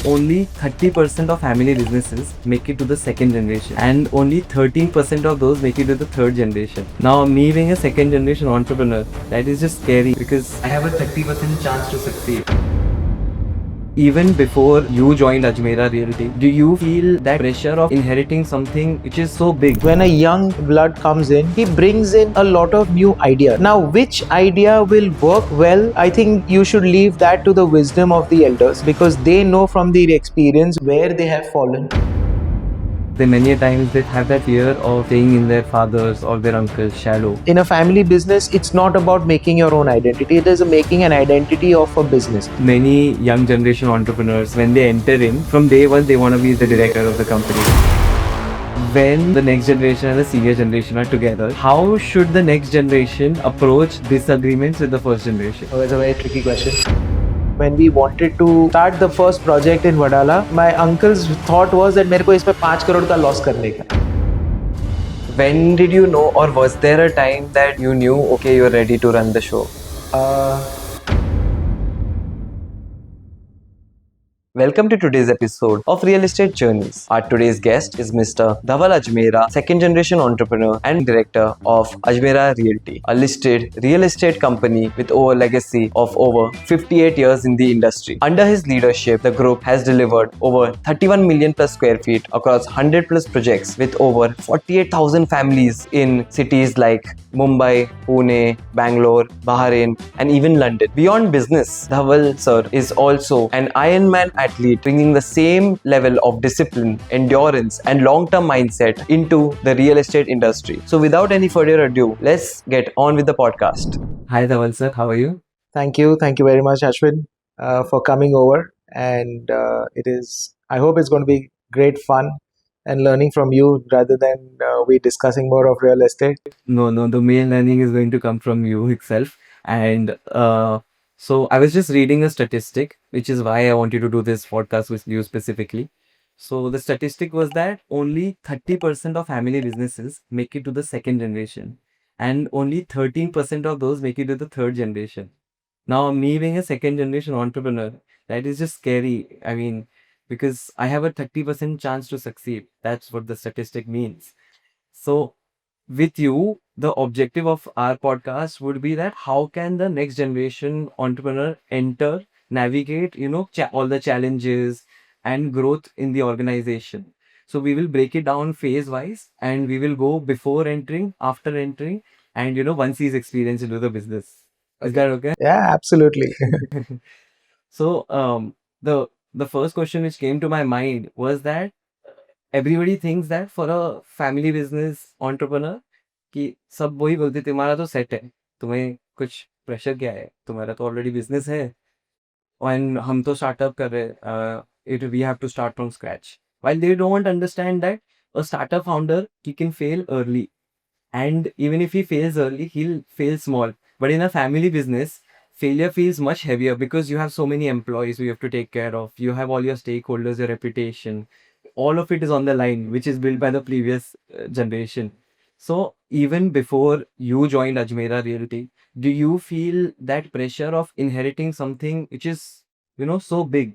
only 30% of family businesses make it to the second generation, and only 13% of those make it to the third generation. Now, me being a second generation entrepreneur, that is just scary because I have a 30% chance to succeed. Even before you joined Ajmera Realty, do you feel that pressure of inheriting something which is so big? When a young blood comes in, he brings in a lot of new ideas. Now, which idea will work well? I think you should leave that to the wisdom of the elders, because they know from their experience where they have fallen. Many times they have that fear of staying in their father's or their uncle's shadow. In a family business, it's not about making your own identity. It is making an identity of a business. Many young generation entrepreneurs, when they enter in, from day one, they want to be the director of the company. When the next generation and the senior generation are together, how should the next generation approach disagreements with the first generation? Oh, it's a very tricky question. When we wanted to start the first project in Wadala, my uncle's thought was that मेरे को इसमें 5 करोड़ का loss करने का. When did you know, or was there a time that you knew, okay, you're ready to run the show? Welcome to today's episode of Real Estate Journeys. Our today's guest is Mr. Dhaval Ajmera, second generation entrepreneur and director of Ajmera Realty, a listed real estate company with over legacy of over 58 years in the industry. Under his leadership, the group has delivered over 31 million plus square feet across 100 plus projects with over 48,000 families in cities like Mumbai, Pune, Bangalore, Bahrain, and even London. Beyond business, Dhaval sir is also an Ironman athlete, bringing the same level of discipline, endurance, and long-term mindset into the real estate industry. So without any further ado, let's get on with the podcast. Hi Dhaval sir, how are you? Thank you very much, Ashwin, for coming over. And I hope it's going to be great fun and learning from you rather than we discussing more of real estate. No, the main learning is going to come from you itself. And so I was just reading a statistic, which is why I wanted to do this podcast with you specifically. So the statistic was that only 30% of family businesses make it to the second generation, and only 13% of those make it to the third generation. Now, me being a second generation entrepreneur, that is just scary. I mean, because I have a 30% chance to succeed. That's what the statistic means. So, with you, the objective of our podcast would be that how can the next generation entrepreneur enter, navigate, all the challenges and growth in the organization. So, we will break it down phase wise, and we will go before entering, after entering, and once he's experienced into the business. Is that okay? Yeah, absolutely. So, the first question which came to my mind was that everybody thinks that for a family business entrepreneur कि सब वही बोलते तुम्हारा तो set है, तुम्हें कुछ pressure क्या है, तुम्हारा तो ऑलरेडी बिजनेस है और हम तो स्टार्टअप कर रहे it we have to start from scratch while they don't understand that a startup founder, he can fail early, and even if he fails early, he'll fail small. But in a family business, failure feels much heavier because you have so many employees you have to take care of, you have all your stakeholders, your reputation, all of it is on the line, which is built by the previous generation. So even before you joined Ajmera Realty, do you feel that pressure of inheriting something which is so big?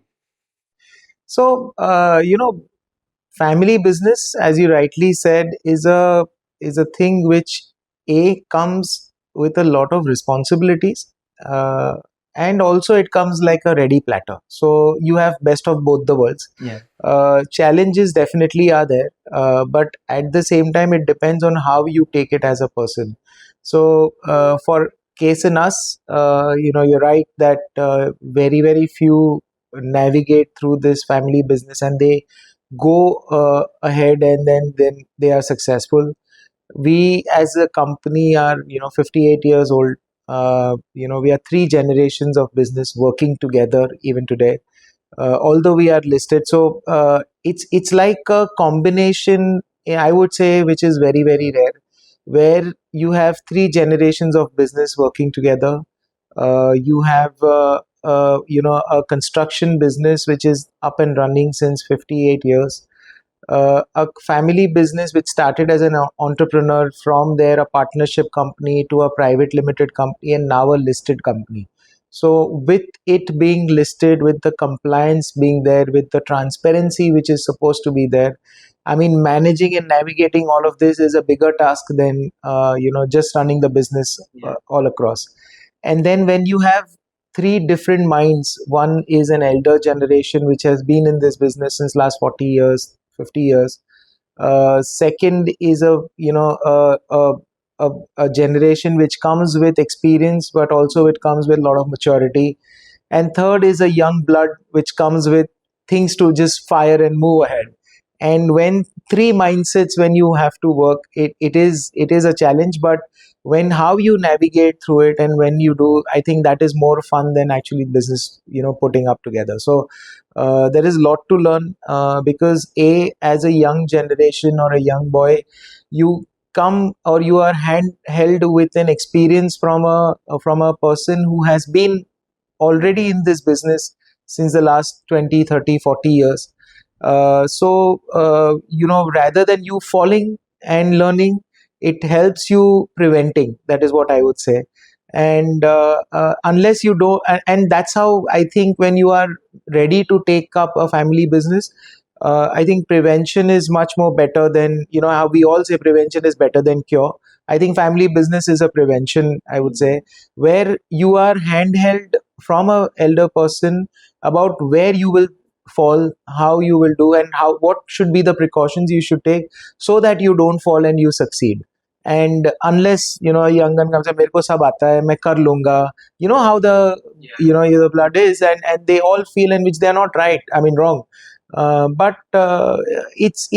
So, family business, as you rightly said, is a thing which comes with a lot of responsibilities, and also it comes like a ready platter. So you have best of both the worlds. Yeah. Challenges definitely are there, but at the same time, it depends on how you take it as a person. So for case in us, you're right that very very few navigate through this family business and they go ahead and then they are successful. We as a company are 58 years old. We are 3 generations of business working together even today, although we are listed. So it's like a combination, I would say, which is very very rare, where you have 3 generations of business working together. You have a construction business which is up and running since 58 years. A family business which started as an entrepreneur, from there a partnership company to a private limited company, and now a listed company. So with it being listed, with the compliance being there, with the transparency which is supposed to be there, I mean, managing and navigating all of this is a bigger task than just running the business all across. And then when you have three different minds, one is an elder generation which has been in this business since last 40 years, 50 years. Second is a, a generation which comes with experience, but also it comes with a lot of maturity. And third is a young blood which comes with things to just fire and move ahead. And when three mindsets, when you have to work, it is a challenge. But when how you navigate through it, and when you do, I think that is more fun than actually business, putting up together. So there is a lot to learn, because as a young generation or a young boy, you come, or you are held with an experience from a person who has been already in this business since the last 20, 30, 40 years. Rather than you falling and learning, it helps you preventing. That is what I would say. And unless you don't, and that's how I think when you are ready to take up a family business, I think prevention is much more better than, how we all say prevention is better than cure. I think family business is a prevention, I would say, where you are handheld from a elder person about where you will fall, how you will do, and how what should be the precautions you should take so that you don't fall and you succeed. And unless a young gun comes and मेरे को सब आता है मैं कर लूंगा, how the the blood is, and they all feel, in which they are not right, I mean wrong. But it's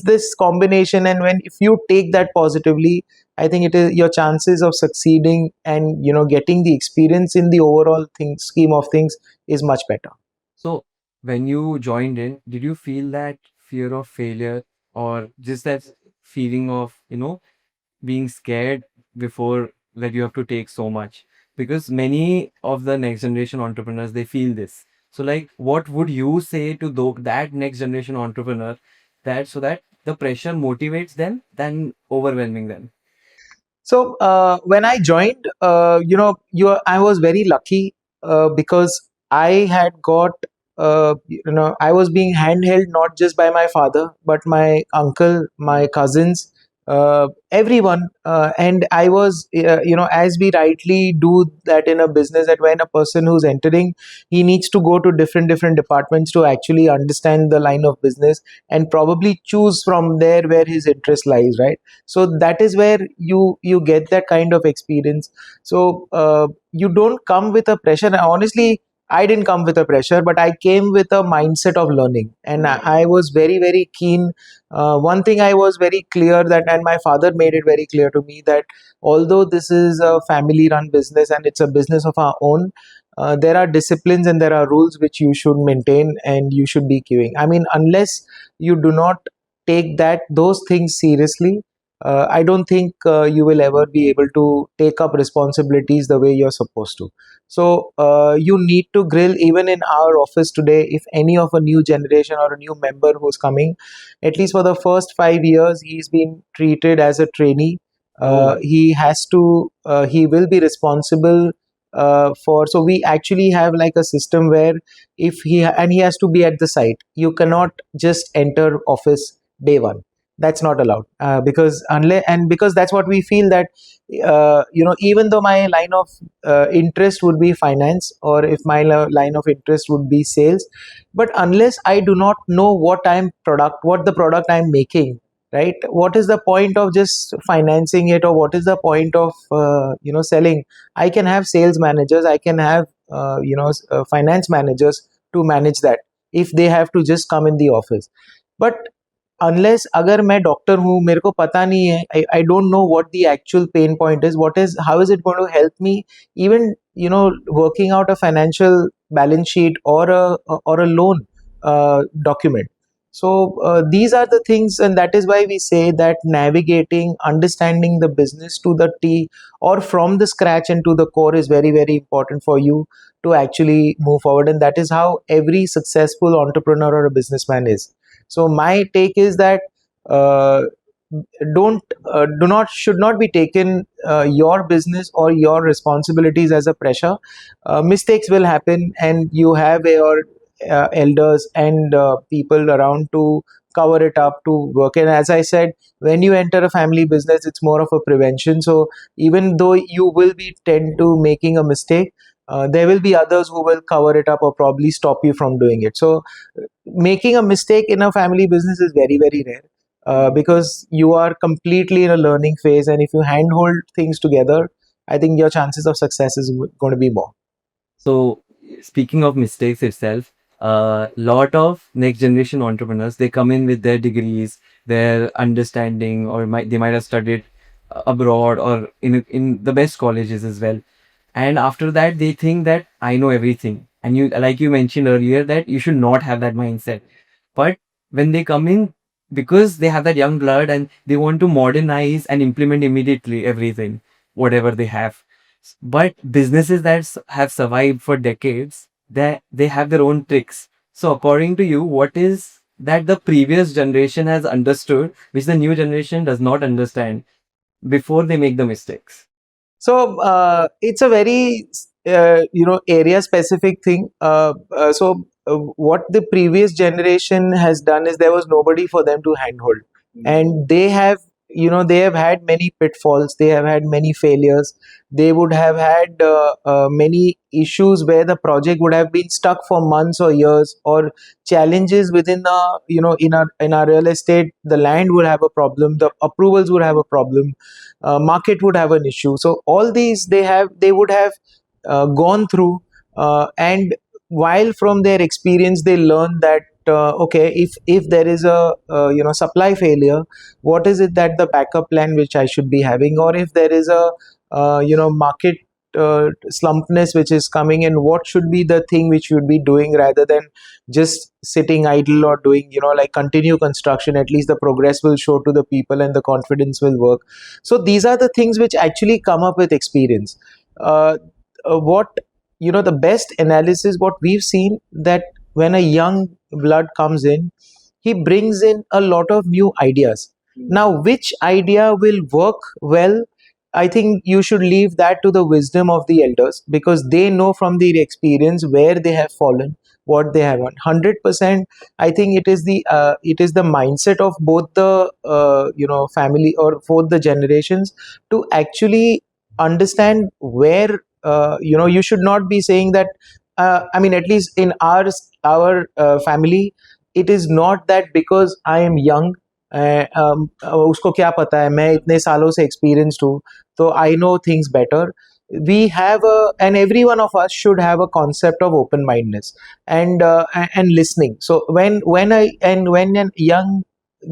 this combination, and when if you take that positively, I think it is your chances of succeeding and getting the experience in the overall scheme of things is much better. So when you joined in, did you feel that fear of failure or just that feeling of, being scared before that you have to take so much? Because many of the next generation entrepreneurs, they feel this. So like, what would you say to that next generation entrepreneur, that so that the pressure motivates them than overwhelming them? So when I joined, I was very lucky, because I had got, I was being handheld not just by my father, but my uncle, my cousins, everyone, and I was, as we rightly do that in a business, that when a person who's entering, he needs to go to different departments to actually understand the line of business and probably choose from there where his interest lies, right? So that is where you get that kind of experience. So you don't come with a pressure. Honestly, I didn't come with a pressure, but I came with a mindset of learning, and I was very very keen. One thing I was very clear that, and my father made it very clear to me, that although this is a family run business and it's a business of our own, there are disciplines and there are rules which you should maintain and you should be queuing. I mean, unless you do not take those things seriously, I don't think you will ever be able to take up responsibilities the way you're supposed to. So you need to grill. Even in our office today, if any of a new generation or a new member who's coming, at least for the first 5 years, he's been treated as a trainee. Oh, He will be responsible for. So we actually have like a system where if and he has to be at the site. You cannot just enter office day one. That's not allowed, because unless, and because that's what we feel, that even though my line of interest would be finance, or if my line of interest would be sales, but unless I do not know what the product I'm making, right, what is the point of just financing it, or what is the point of selling? I can have sales managers, I can have finance managers to manage that, if they have to just come in the office. But unless, अगर मैं doctor हूँ, मेरे को पता नहीं है, I don't know what the actual pain point is, how is it going to help me even working out a financial balance sheet or a loan document. So these are the things, and that is why we say that navigating, understanding the business to the T, or from the scratch and to the core, is very very important for you to actually move forward. And that is how every successful entrepreneur or a businessman is. So my take is that don't do not should not be taken your business or your responsibilities as a pressure. Mistakes will happen, and you have your elders and people around to cover it up, to work. And as I said, when you enter a family business, it's more of a prevention. So even though you will be tend to making a mistake, there will be others who will cover it up or probably stop you from doing it. So making a mistake in a family business is very, very rare, because you are completely in a learning phase, and if you handhold things together, I think your chances of success is going to be more. So, speaking of mistakes itself, a lot of next generation entrepreneurs, they come in with their degrees, their understanding, or they might have studied abroad or in the best colleges as well. And after that, they think that I know everything. And you, like you mentioned earlier, that you should not have that mindset. But when they come in, because they have that young blood and they want to modernize and implement immediately everything, whatever they have. But businesses that have survived for decades, they have their own tricks. So according to you, what is that the previous generation has understood, which the new generation does not understand before they make the mistakes? So it's a very area specific thing. What the previous generation has done is there was nobody for them to handhold, and they have, they have had many pitfalls. They have had many failures. They would have had many issues where the project would have been stuck for months or years, or challenges within the, in our real estate, the land would have a problem, the approvals would have a problem, market would have an issue. So all these they would have gone through, and while from their experience they learn that, okay, if there is a supply failure, what is it that the backup plan which I should be having, or if there is a market slumpness which is coming, and what should be the thing which you would be doing, rather than just sitting idle or doing, like continue construction. At least the progress will show to the people and the confidence will work. So these are the things which actually come up with experience. What the best analysis, what we've seen, that when a young blood comes in, he brings in a lot of new ideas. Now which idea will work well, I think you should leave that to the wisdom of the elders, because they know from their experience where they have fallen, what they have done. 100%, I think it is the mindset of both the family, or both the generations, to actually understand where, you should not be saying that. I mean, at least in our family, it is not that because I am young, उसको क्या पता है, मैं इतने सालों से experienced हूँ, so I know things better. We have and every one of us should have a concept of open mindedness and listening. So when a young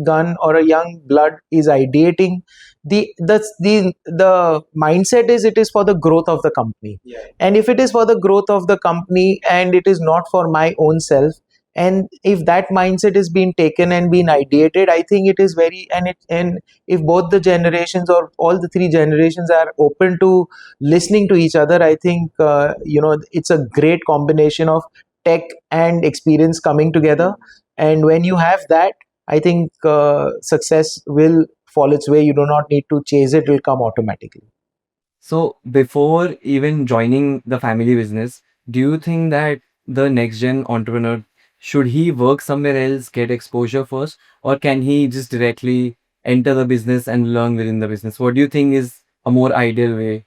gun or a young blood is ideating, the mindset is, it is for the growth of the company. Yeah. And if it is for the growth of the company and it is not for my own self, and if that mindset is being taken and being ideated, I think it is very, and if both the generations or all the three generations are open to listening to each other, I think it's a great combination of tech and experience coming together. And when you have that, I think success will fall its way. You do not need to chase it, it will come automatically. So before even joining the family business, do you think that the next gen entrepreneur, should he work somewhere else, get exposure first, or can he just directly enter the business and learn within the business? What do you think is a more ideal way?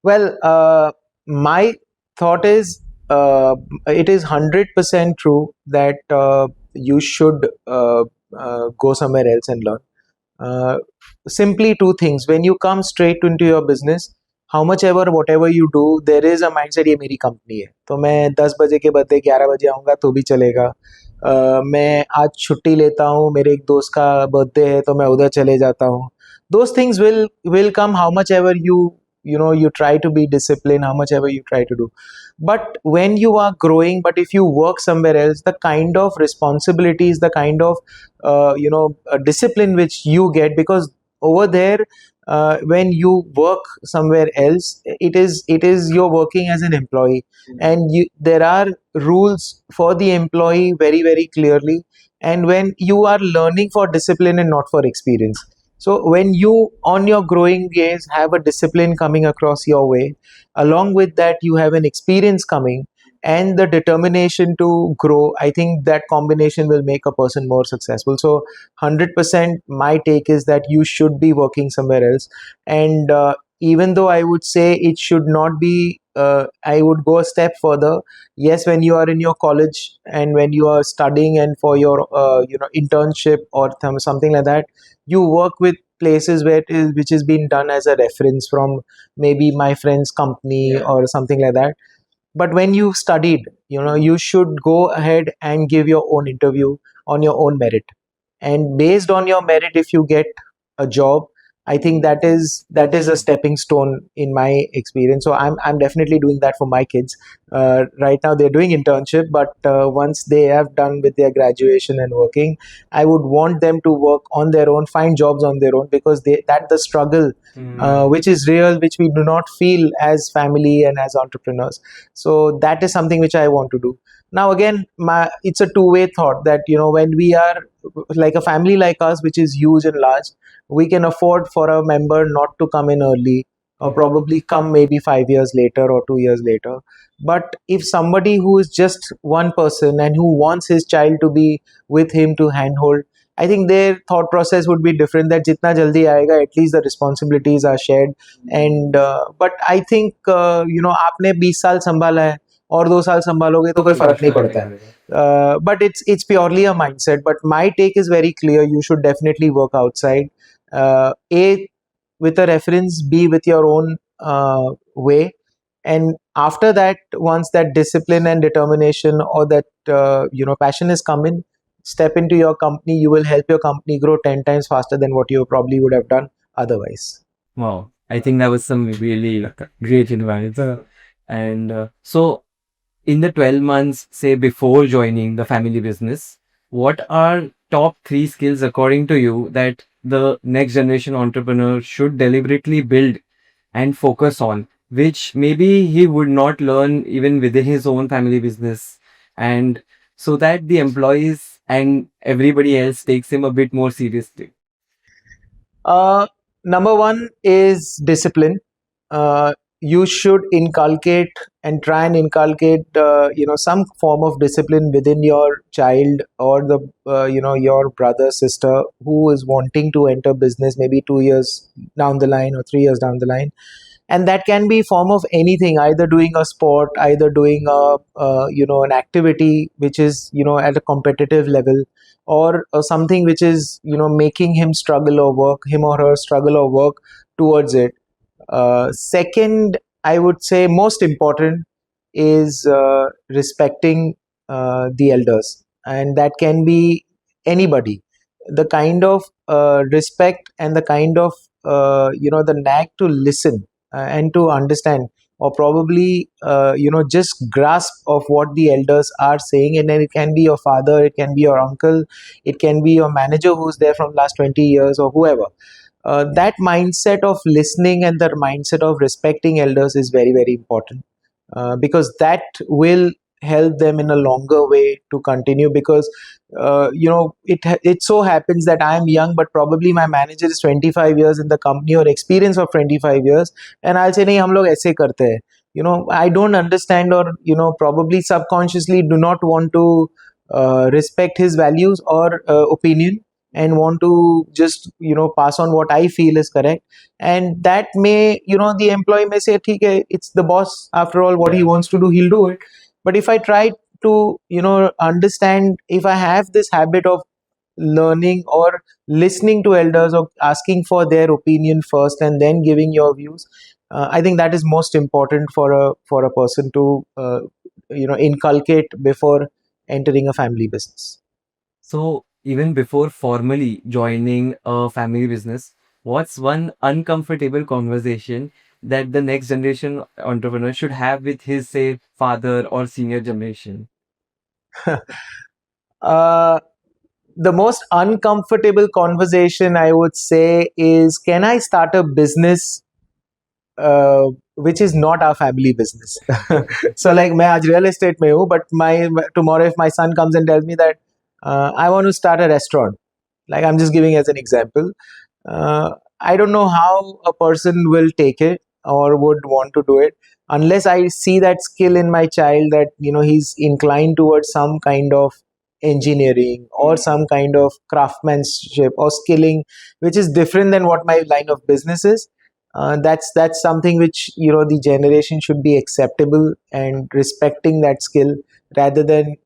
Well, my thought is, it is 100% true that you should go somewhere else and learn. Uh, Simply two things. When you come straight into your business, how much ever whatever you do, there is a mindset, ये मेरी company है, तो मैं 10 बजे के बदले 11 बजे आऊँगा तो भी चलेगा. मैं आज छुट्टी लेता हूँ, मेरे एक दोस्त का बर्थडे है तो मैं उधर चले जाता हूँ. Those things will come, how much ever you try to be disciplined, how much ever you try to do. But when you are growing, but if you work somewhere else, the kind of responsibilities, the kind of discipline which you get, because over there, when you work somewhere else, it is you're working as an employee, and there are rules for the employee very, very clearly. And when you are learning for discipline and not for experience, So when you on your growing days have a discipline coming across your way, along with that you have an experience coming and the determination to grow, I think that combination will make a person more successful. So 100% my take is that you should be working somewhere else. And even though I would say it should not be, I would go a step further. Yes, when you are in your college and when you are studying and for your internship or something like that, you work with places where it is which is being done as a reference from maybe my friend's company or something like that. But when you studied, you should go ahead and give your own interview on your own merit, and based on your merit, if you get a job, I think that is a stepping stone in my experience. So I'm definitely doing that for my kids. Right now they're doing internship, but once they have done with their graduation and working, I would want them to work on their own, find jobs on their own, because that the struggle which is real, which we do not feel as family and as entrepreneurs. So that is something which I want to do. Now again, it's a two-way thought that when we are like a family like us, which is huge and large, we can afford for a member not to come in early, or probably come maybe 5 years later or 2 years later. But if somebody who is just one person and who wants his child to be with him to handhold, I think their thought process would be different, that jitna jaldi aayega, at least the responsibilities are shared. And but I think आपने 20 साल संभाला है और 2 साल संभालोगे तो कोई फर्क नहीं पड़ता है. But it's purely a mindset. But my take is very clear: you should definitely work outside. A, with a reference; B, with your own way. And after that, once that discipline and determination, or that passion is come in, step into your company. You will help your company grow 10 times faster than what you probably would have done otherwise. Wow, I think that was some really great advice. And so, in the 12 months, say before joining the family business, what are top three skills according to you that the next generation entrepreneur should deliberately build and focus on, which maybe he would not learn even within his own family business, and so that the employees and everybody else takes him a bit more seriously? Uh, Number one is discipline. You should inculcate and try and inculcate, some form of discipline within your child, or the, your brother, sister who is wanting to enter business maybe 2 years down the line or 3 years down the line. And that can be form of anything, either doing a sport, either doing a an activity which is at a competitive level, or something which is making him struggle or work, him or her struggle or work towards it. Second, I would say most important is respecting the elders, and that can be anybody. The kind of respect and the kind of the knack to listen and to understand, or probably just grasp of what the elders are saying. And then it can be your father, it can be your uncle, it can be your manager who's there from last 20 years, or whoever. That mindset of listening and the mindset of respecting elders is very, very important, because that will help them in a longer way to continue. Because it so happens that I am young, but probably my manager is 25 years in the company, or experience of 25 years, and I'll say, nahi, hum log aise karte hain. I don't understand, or probably subconsciously do not want to respect his values or opinion, and want to just pass on what I feel is correct. And that may, the employee may say, theek hai, it's the boss, after all, what he wants to do, he'll do it. But if I try to understand, if I have this habit of learning or listening to elders, or asking for their opinion first and then giving your views, I think that is most important for a person to inculcate before entering a family business. So, even before formally joining a family business, what's one uncomfortable conversation that the next generation entrepreneur should have with his, say, father or senior generation? uh, the most uncomfortable conversation, I would say, is, can I start a business which is not our family business? So like, मैं आज real estate में हूँ, but my tomorrow if my son comes and tells me that I want to start a restaurant, like I'm just giving as an example, I don't know how a person will take it or would want to do it unless I see that skill in my child, that he's inclined towards some kind of engineering or some kind of craftsmanship or skilling which is different than what my line of business is. That's something which the generation should be acceptable and respecting that skill rather than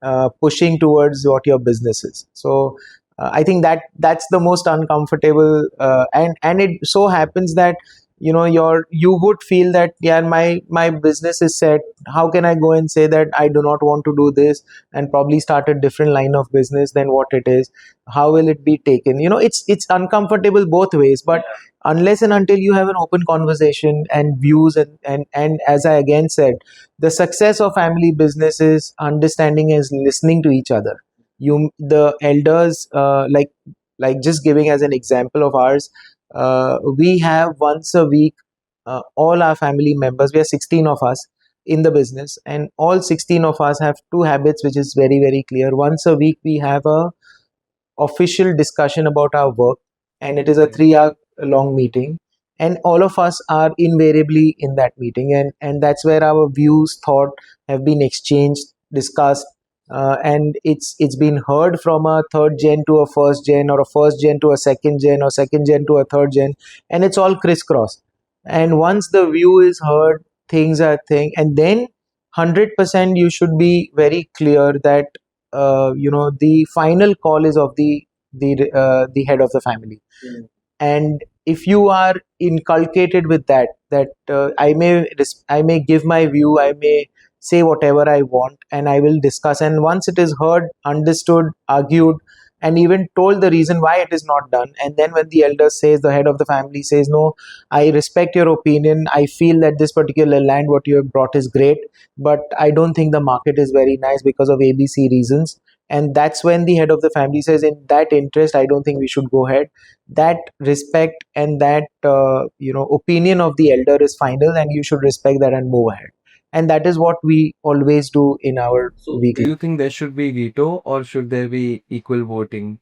pushing towards what your business is. So I think that's the most uncomfortable, and it so happens that you would feel that, yeah, my business is set. How can I go and say that I do not want to do this and probably start a different line of business than what it is? How will it be taken? It's uncomfortable both ways, but unless and until you have an open conversation and views, and as I again said, the success of family business is understanding is listening to each other. The elders, like just giving as an example of ours, we have once a week, all our family members, we are 16 of us in the business, and all 16 of us have two habits which is very very clear. Once a week we have a official discussion about our work, and it is a 3 hour long meeting, and all of us are invariably in that meeting, and that's where our views thought have been exchanged, discussed, and it's been heard from a third gen to a first gen, or a first gen to a second gen, or second gen to a third gen, and it's all crisscross. And once the view is heard, things are thing, and then 100% you should be very clear that the final call is of the head of the family. And if you are inculcated with that I may give my view, I may say whatever I want, and I will discuss, and once it is heard, understood, argued, and even told the reason why it is not done, and then when the elder says, the head of the family says, no, I respect your opinion, I feel that this particular land what you have brought is great, but I don't think the market is very nice because of ABC reasons, and that's when the head of the family says, in that interest, I don't think we should go ahead. That respect and that opinion of the elder is final, and you should respect that and move ahead. And that is what we always do in our So, do weekly. you think there should be veto or should there be equal voting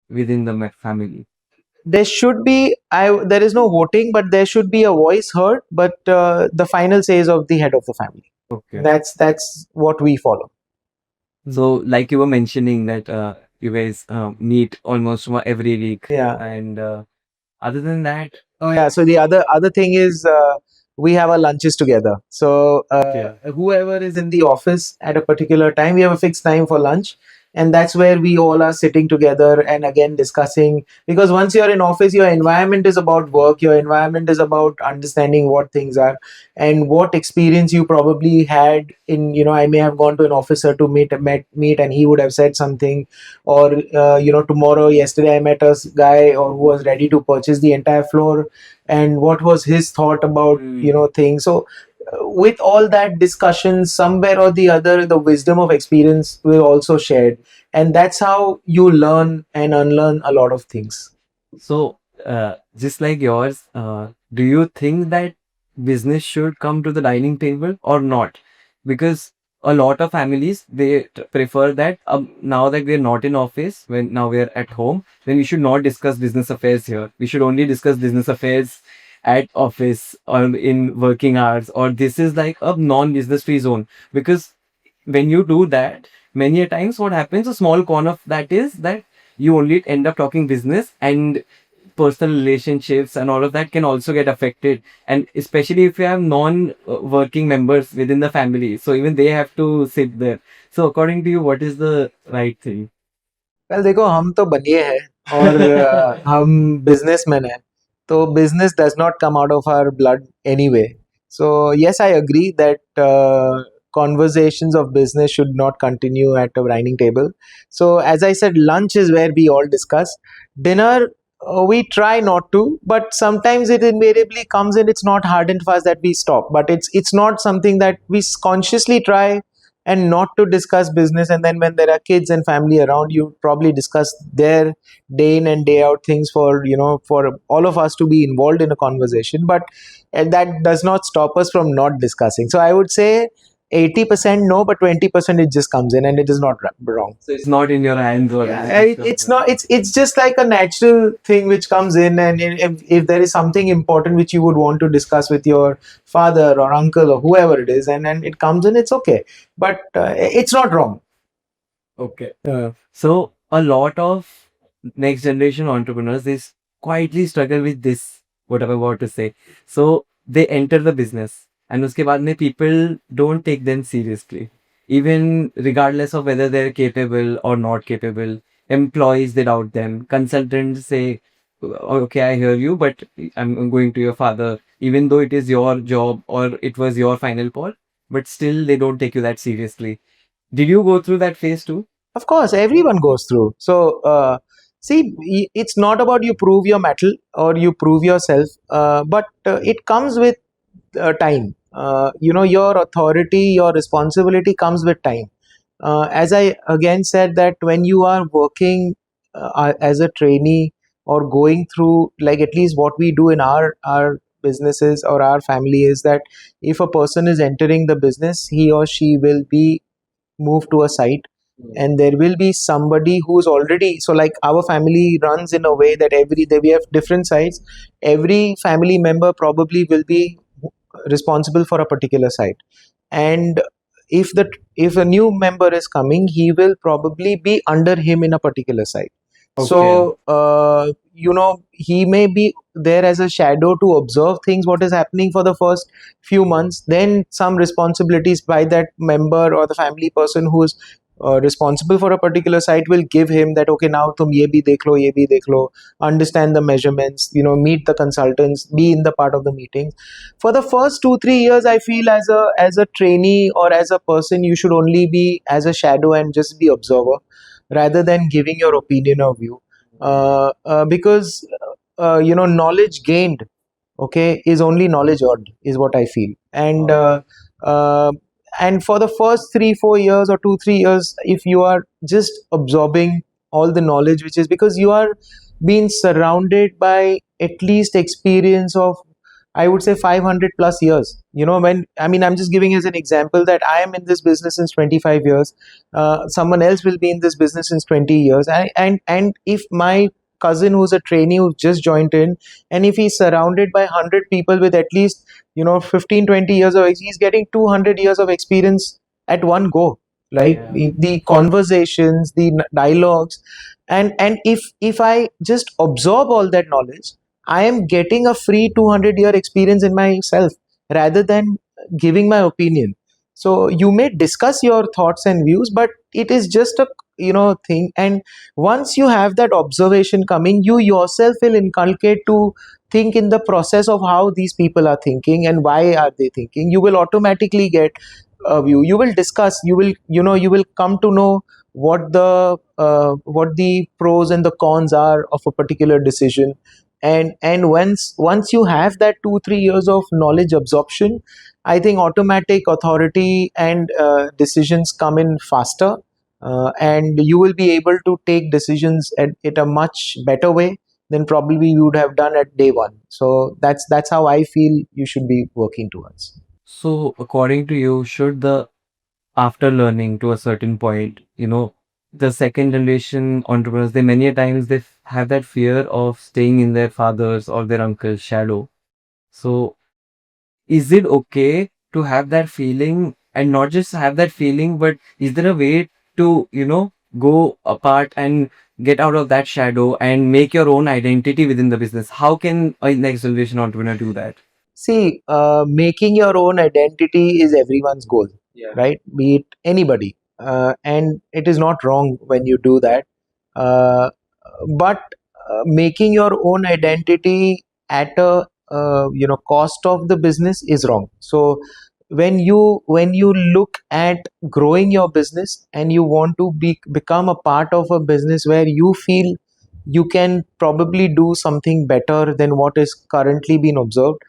within the family? There should be, there is no voting, but there should be a voice heard, but the final say is of the head of the family. Okay. That's what we follow. So, like you were mentioning that you guys meet almost every week, Yeah. and other than that, Oh yeah. So the other thing is, we have our lunches together. So okay, whoever is in the office at a particular time, we have a fixed time for lunch, and that's where we all are sitting together and again discussing. Because once you're in office, your environment is about work. Your environment is about understanding what things are and what experience you probably had in. I may have gone to an officer to meet, and he would have said something, or tomorrow, yesterday I met a guy or who was ready to purchase the entire floor, and what was his thought about things. So with all that discussion, somewhere or the other, the wisdom of experience will also shared, and that's how you learn and unlearn a lot of things. so, just like yours, do you think that business should come to the dining table or not? Because a lot of families they prefer that now that we're not in office, when now we're at home, then we should not discuss business affairs here. We should only discuss business affairs at office or in working hours, or this is like a non-business free zone. Because when you do that, many a times what happens, a small con of that is that you only end up talking business, and personal relationships and all of that can also get affected, and especially if you have non working members within the family, so even they have to sit there. So according to you, what is the right thing? Well देखो, हम तो बनिए हैं और हम businessman हैं, तो business does not come out of our blood anyway. So yes, I agree that conversations of business should not continue at a dining table. So as I said, lunch is where we all discuss. Dinner, we try not to, but sometimes it invariably comes in. It's not hard and fast that we stop, but it's not something that we consciously try and not to discuss business. And then when there are kids and family around, you probably discuss their day in and day out things for for all of us to be involved in a conversation. But that does not stop us from not discussing. So I would say 80% no, but 20% it just comes in, and it is not wrong. So it's not in your hands, or Yeah, it just it's comes in. not. It's just like a natural thing which comes in, and if there is something important which you would want to discuss with your father or uncle or whoever it is, and it comes in, it's okay. But it's not wrong. Okay. So a lot of next generation entrepreneurs is quietly struggle with this, what I'm about to say. So they enter the business and उसके बाद में people don't take them seriously. Even regardless of whether they're capable or not capable, employees they doubt them. Consultants say, okay, I hear you, but I'm going to your father, even though it is your job or it was your final call, but still they don't take you that seriously. Did you go through that phase too? Of course, everyone goes through. So, see, it's not about you prove your mettle or you prove yourself, but it comes with time. Your authority, your responsibility comes with time. As I again said, that when you are working as a trainee or going through, like at least what we do in our businesses or our family, is that if a person is entering the business, he or she will be moved to a site, and there will be somebody who's already, so like our family runs in a way that every day we have different sites. Every family member probably will be responsible for a particular site, and if a new member is coming, he will probably be under him in a particular site. Okay. So he may be there as a shadow to observe things what is happening for the first few months. Then some responsibilities by that member or the family person who is responsible for a particular site will give him that, okay, now tum ye bhi dekh lo, understand the measurements, meet the consultants, be in the part of the meetings. For the first 2 3 years, I feel as a trainee or as a person, you should only be as a shadow and just be observer rather than giving your opinion or view, because knowledge gained, okay, is only knowledge earned, is what I feel. Uh, and for the first 3 4 years or 2 3 years, if you are just absorbing all the knowledge, which is because you are being surrounded by at least experience of, I would say, 500 plus years. When, I mean, I'm just giving as an example that I am in this business since 25 years. Someone else will be in this business since 20 years. And if my cousin who's a trainee who just joined in, and if he's surrounded by 100 people with at least 15 20 years of he's getting 200 years of experience at one go, right? Yeah. The conversations, the dialogues, and if I just absorb all that knowledge, I am getting a free 200-year experience in myself rather than giving my opinion. So you may discuss your thoughts and views, but it is just a thing. And once you have that observation coming, you yourself will inculcate to think in the process of how these people are thinking and why are they thinking. You will automatically get a view. You will discuss. You will come to know what the pros and the cons are of a particular decision. And once you have that 2 3 years of knowledge absorption, I think automatic authority and decisions come in faster, and you will be able to take decisions at a much better way than probably you would have done at day one. So that's how I feel you should be working towards. So, according to you, should the after learning to a certain point, the second generation entrepreneurs, they many a times they have that fear of staying in their father's or their uncle's shadow. So, is it okay to have that feeling and not just have that feeling, but is there a way to, go apart and get out of that shadow and make your own identity within the business? How can a next generation entrepreneur do that? See, making your own identity is everyone's goal, Yeah. right? Be it anybody, and it is not wrong when you do that. But making your own identity at a cost of the business is wrong. So when you look at growing your business and you want to become a part of a business where you feel you can probably do something better than what is currently being observed.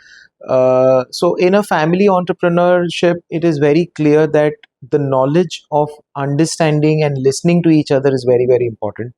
So in a family entrepreneurship, it is very clear that the knowledge of understanding and listening to each other is very very important.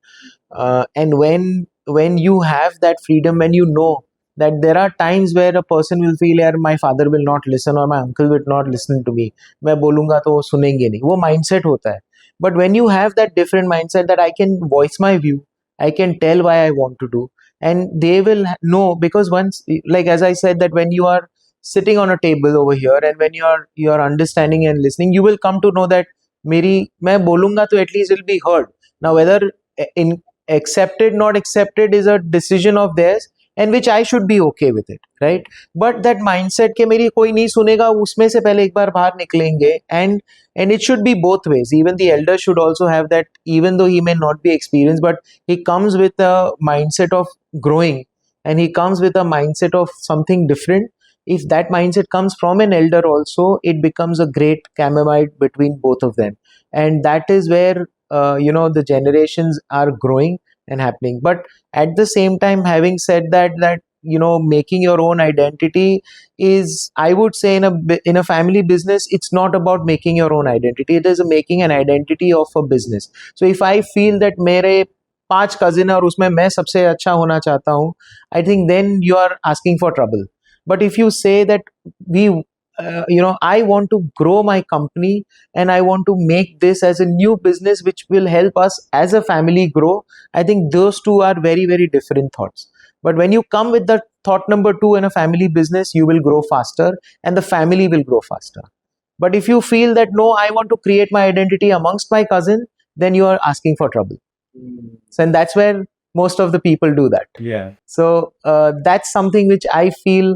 And when you have that freedom, when you know that there are times where a person will feel यार my father will not listen or my uncle will not listen to me, मैं बोलूंगा तो वो सुनेंगे नहीं, वो mindset होता है. But when you have that different mindset that I can voice my view, I can tell why I want to do, and they will know. Because once, like as I said, that when you are sitting on a table over here and when you are understanding and listening, you will come to know that मेरी मैं बोलूंगा तो at least it will be heard. Now whether in accepted not accepted is a decision of theirs, and which I should be okay with it, right? But that mindset के मेरी कोई नहीं सुनेगा, उसमें से पहले एक बार बाहर निकलेंगे. And it should be both ways. Even the elder should also have that, even though he may not be experienced, but he comes with a mindset of growing, and he comes with a mindset of something different. If that mindset comes from an elder also, it becomes a great chamomile between both of them. And that is where the generations are growing and happening. But at the same time, having said that making your own identity is, I would say, in a family business, it's not about making your own identity. It is making an identity of a business. So if I feel that मेरे 5 cousin है और उसमें मैं सबसे अच्छा होना चाहता हूँ, I think then you are asking for trouble. But if you say that we I want to grow my company and I want to make this as a new business which will help us as a family grow, I think those two are very, very different thoughts. But when you come with the thought number 2 in a family business, you will grow faster and the family will grow faster. But if you feel that no, I want to create my identity amongst my cousin, then you are asking for trouble. So, and that's where most of the people do that. Yeah. So that's something which I feel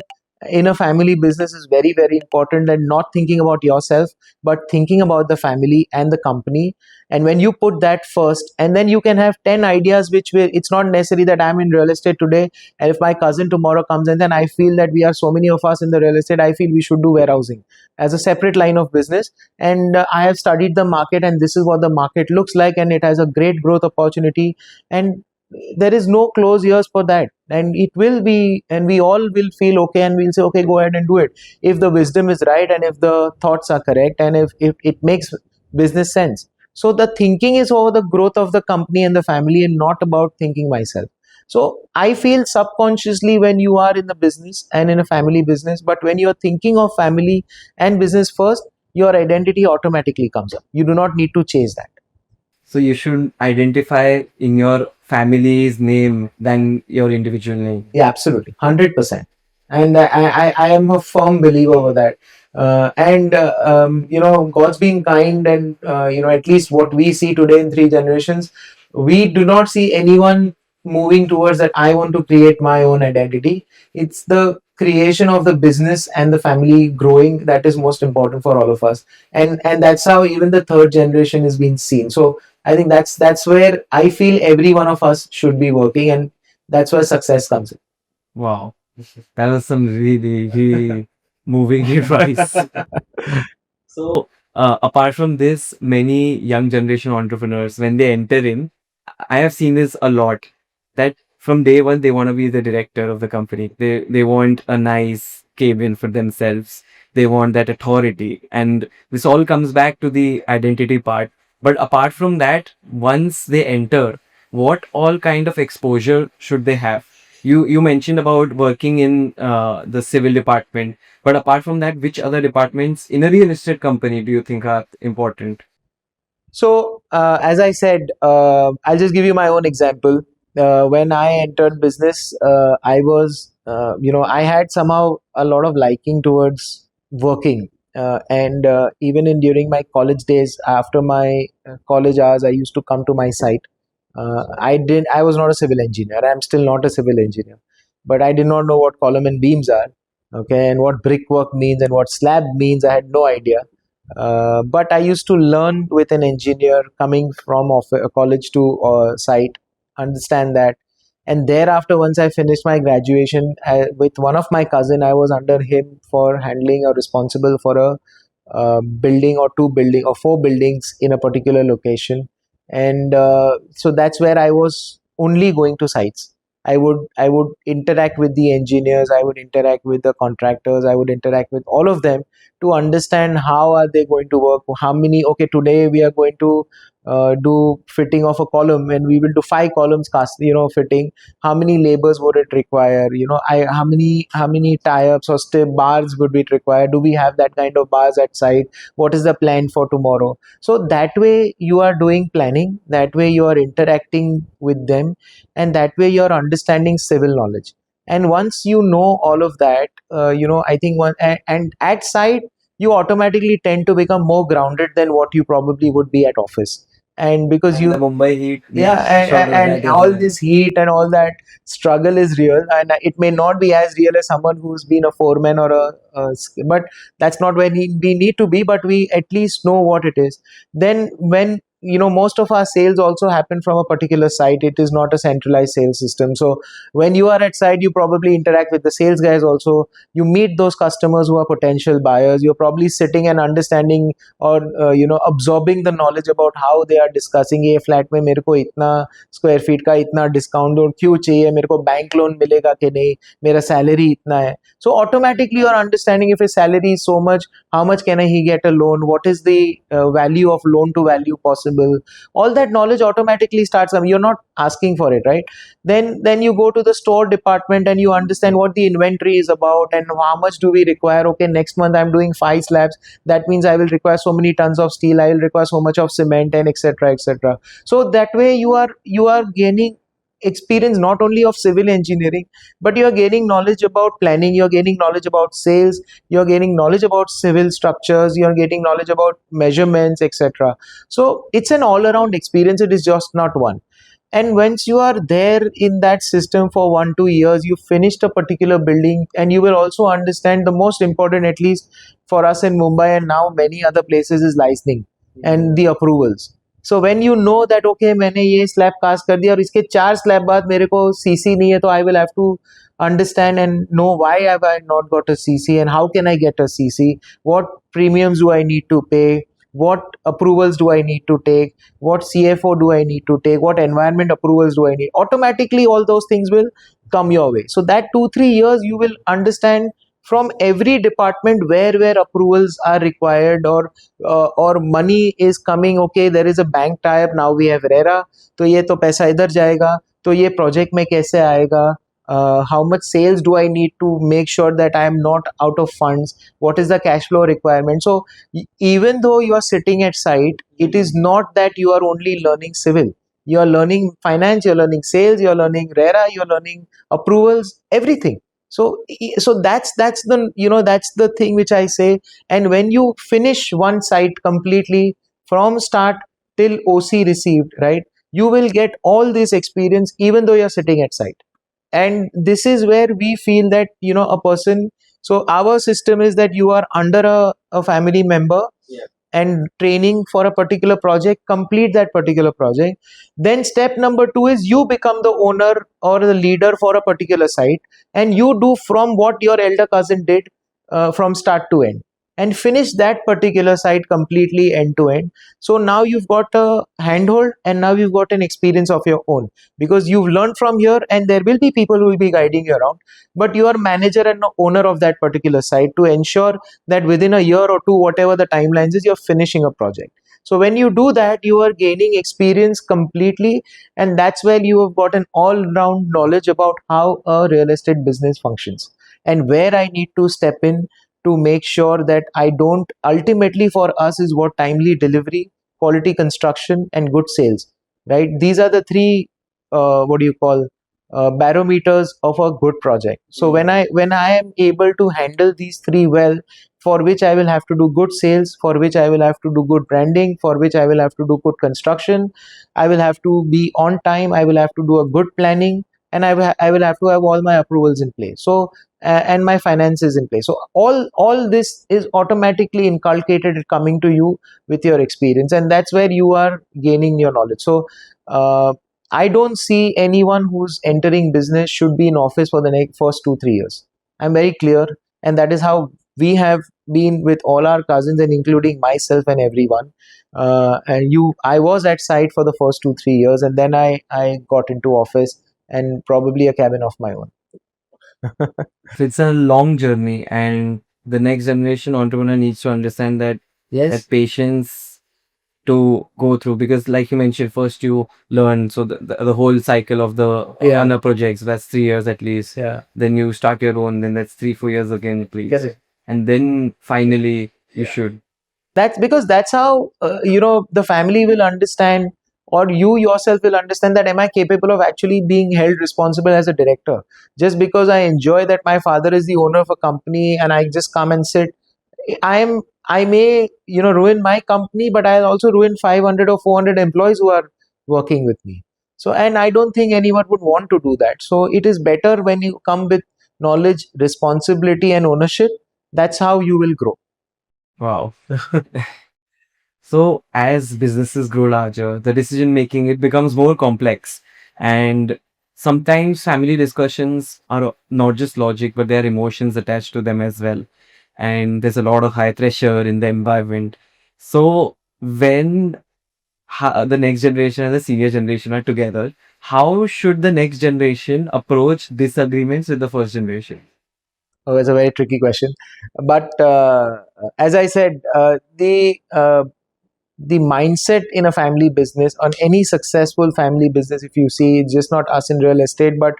in a family business is very, very important, and not thinking about yourself, but thinking about the family and the company. And when you put that first, and then you can have 10 ideas, which will, it's not necessary that I'm in real estate today. And if my cousin tomorrow comes in, then I feel that we are so many of us in the real estate, I feel we should do warehousing as a separate line of business. And I have studied the market, and this is what the market looks like, and it has a great growth opportunity. And there is no close ears for that, and it will be, and we all will feel okay, and we'll say okay, go ahead and do it if the wisdom is right, and if the thoughts are correct, and if it makes business sense. So the thinking is over the growth of the company and the family, and not about thinking myself. So I feel subconsciously, when you are in the business and in a family business, but when you are thinking of family and business first, your identity automatically comes up. You do not need to chase that. So you should identify in your family's name than your individual name. Yeah, absolutely, 100%. And I am a firm believer of that. God's being kind, and at least what we see today in 3 generations, we do not see anyone moving towards that. I want to create my own identity. It's the creation of the business and the family growing that is most important for all of us, and that's how even the third generation is being seen. So I think that's where I feel every one of us should be working, and that's where success comes in. Wow. That was some really, really moving advice. So, apart from this, many young generation entrepreneurs, when they enter in, I have seen this a lot, that from day one they want to be the director of the company. They want a nice cabin for themselves. They want that authority, and this all comes back to the identity part. But apart from that, once they enter, what all kind of exposure should they have? You mentioned about working in the civil department, but apart from that, which other departments in a real estate company do you think are important? So, as I said, I'll just give you my own example. When I entered business, I was, I had somehow a lot of liking towards working. And even in during my college days, after my college hours, I used to come to my site. I was not a civil engineer. I'm still not a civil engineer, but I did not know what column and beams are, okay, and what brickwork means and what slab means. I had no idea. But I used to learn with an engineer coming from a college to site, understand that. And thereafter, once I finished my graduation, with one of my cousin, I was under him for handling or responsible for a building or 2 building or 4 buildings in a particular location. And so that's where I was only going to sites. I would interact with the engineers, I would interact with the contractors, I would interact with all of them to understand how are they going to work, how many, okay, today we are going to do fitting of a column, and we will do 5 columns cast, fitting. How many labors would it require? How many tie-ups or step bars would it require? Do we have that kind of bars at site? What is the plan for tomorrow? So that way you are doing planning, that way you are interacting with them, and that way you're understanding civil knowledge. And once you know all of that, I think and at site you automatically tend to become more grounded than what you probably would be at office. And because And you, the Mumbai heat, yeah, yeah, sure, and that is all this heat and all that struggle is real, and it may not be as real as someone who's been a foreman or but that's not where we need to be, but we at least know what it is. Then when most of our sales also happen from a particular site, it is not a centralized sales system. So when you are at site, you probably interact with the sales guys also, you meet those customers who are potential buyers, you're probably sitting and understanding or absorbing the knowledge about how they are discussing, ये flat में मेरे को इतना square feet का इतना discount और क्यों चाहिए, मेरे को बैंक लोन मिलेगा कि नहीं, मेरा सैलरी इतना है. So automatically you are understanding, if his salary is so much, how much can he get a loan, what is the value of loan to value possible. All that knowledge automatically starts coming. You're not asking for it, right? Then you go to the store department and you understand what the inventory is about and how much do we require. Okay, next month I'm doing 5 slabs, that means I will require so many tons of steel, I will require so much of cement, and etc etc. So that way you are gaining experience not only of civil engineering, but you are gaining knowledge about planning, you're gaining knowledge about sales, you're gaining knowledge about civil structures, you're getting knowledge about measurements, etc. So it's an all around experience, it is just not one. And once you are there in that system for 1 2 years, you finished a particular building, and you will also understand the most important, at least for us in Mumbai and now many other places, is licensing and the approvals. So when you know that okay, मैंने ये slab cast कर दिया और इसके 4 slab बाद मेरे को CC नहीं है, तो I will have to understand and know why have I not got a CC and how can I get a CC, what premiums do I need to pay, what approvals do I need to take, what CFO do I need to take, what environment approvals do I need. Automatically all those things will come your way. So that 2 3 years you will understand from every department where approvals are required, or money is coming. Okay, there is a bank tie up, now we have RERA, तो ये तो पैसा इधर जाएगा, तो ये project में कैसे आएगा, how much sales do I need to make sure that I am not out of funds, what is the cash flow requirement. So even though you are sitting at site, it is not that you are only learning civil, you are learning finance, you're learning sales, you're learning RERA, you're learning approvals, everything. So that's the that's the thing which I say. And when you finish one site completely from start till OC received, right, you will get all this experience even though you're sitting at site. And this is where we feel that a person, so our system is that you are under a family member, and training for a particular project, complete that particular project. Then step number 2 is you become the owner or the leader for a particular site, and you do from what your elder cousin did, from start to end, and finish that particular site completely end to end. So now you've got a handhold, and now you've got an experience of your own, because you've learned from here, and there will be people who will be guiding you around, but you are manager and owner of that particular site to ensure that within a year or two, whatever the timelines is, you're finishing a project. So when you do that, you are gaining experience completely, and that's where you have got an all-round knowledge about how a real estate business functions, and where I need to step in to make sure that I don't, ultimately for us is what timely delivery, quality construction, and good sales, right? These are the three, what do you call, barometers of a good project. So when I am able to handle these three well, for which I will have to do good sales, for which I will have to do good branding, for which I will have to do good construction, I will have to be on time, I will have to do a good planning, and I will have to have all my approvals in place. So and my finances in place. So all this is automatically inculcated coming to you with your experience, and that's where you are gaining your knowledge. So I don't see anyone who's entering business should be in office for the next first 2 3 years. I'm very clear, and that is how we have been with all our cousins, and including myself and everyone. I was at site for the first 2 3 years, and then I got into office and probably a cabin of my own. So it's a long journey, and the next generation entrepreneur needs to understand that Yes. patience to go through? Because like you mentioned, first you learn, so the whole cycle of the Yeah. other projects, that's 3 years at least. Yeah. Then you start your own, then that's 3 4 years again at least. Correct. And then finally you should. That's because that's how the family will understand, or you yourself will understand, that am I capable of actually being held responsible as a director? Just because I enjoy that my father is the owner of a company and I just come and sit, I may ruin my company, but I'll also ruin 500 or 400 employees who are working with me. So, and I don't think anyone would want to do that. So it is better when you come with knowledge, responsibility and ownership. That's how you will grow. Wow. So as businesses grow larger, the decision making it becomes more complex, and sometimes family discussions are not just logic, but there are emotions attached to them as well. And there's a lot of high pressure in the environment. So when the next generation and the senior generation are together, how should the next generation approach disagreements with the first generation? Oh, it's a very tricky question. But as I said, the mindset in a family business, on any successful family business, if you see, it's just not us in real estate, but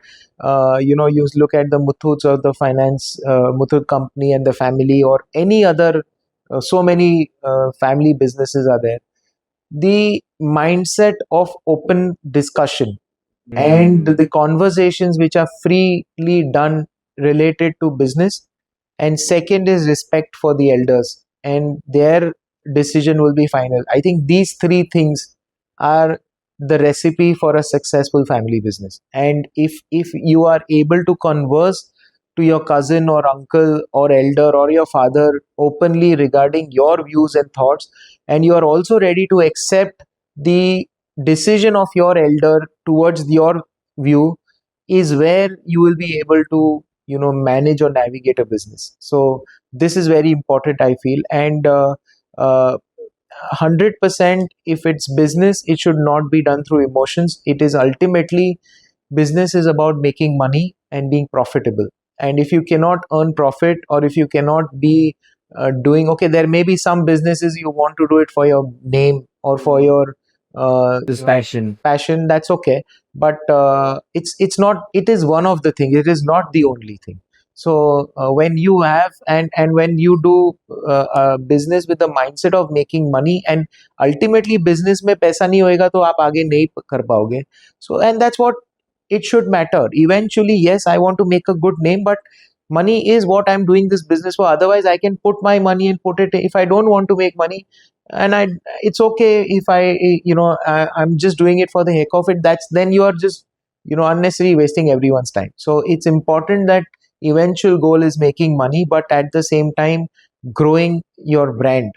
you look at the Muthuts or the finance Muthut company and the family, or any other, so many family businesses are there. The mindset of open discussion and the conversations which are freely done related to business, and second is respect for the elders and their decision will be final. I think these three things are the recipe for a successful family business. And if you are able to converse to your cousin or uncle or elder or your father openly regarding your views and thoughts, and you are also ready to accept the decision of your elder towards your view, is where you will be able to manage or navigate a business. So this is very important, I feel. And 100%, if it's business, it should not be done through emotions. It is ultimately, business is about making money and being profitable. And if you cannot earn profit, or if you cannot be doing, okay, there may be some businesses you want to do it for your name or for your This passion. passion, that's okay. But it's not, it is one of the things, it is not the only thing. So when you have, and when you do business with the mindset of making money, and ultimately business में पैसा नहीं होएगा तो आप आगे नहीं कर पाओगे. So, and that's what it should matter eventually. Yes, I want to make a good name, but money is what I'm doing this business for. Otherwise I can put my money and put it, if I don't want to make money, and I it's okay if I'm just doing it for the heck of it. That's, then you are just unnecessarily wasting everyone's time. So it's important that eventual goal is making money, but at the same time growing your brand,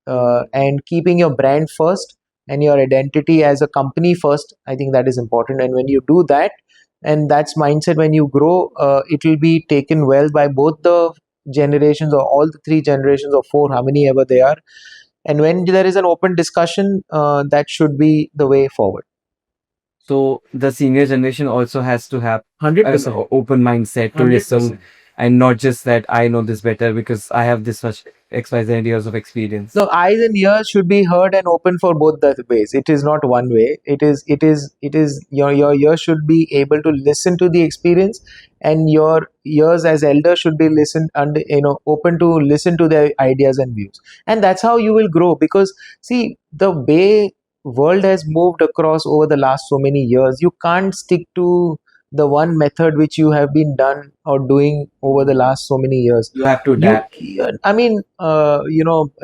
and keeping your brand first and your identity as a company first. I think that is important. And when you do that, and that's mindset, when you grow, it will be taken well by both the generations, or all the three generations, or four, how many ever they are. And when there is an open discussion, that should be the way forward. So the senior generation also has to have an 100%. open mindset to listen, 100%. and not just that I know this better because I have this much XYZ years of experience. So eyes and ears should be heard and open for both the ways. It is not one way. It is your ears should be able to listen to the experience, and your ears as elders should be listened and open to listen to their ideas and views. And that's how you will grow. Because see, the way world has moved across over the last so many years, you can't stick to the one method which you have been done or doing over the last so many years. You have to adapt. I mean,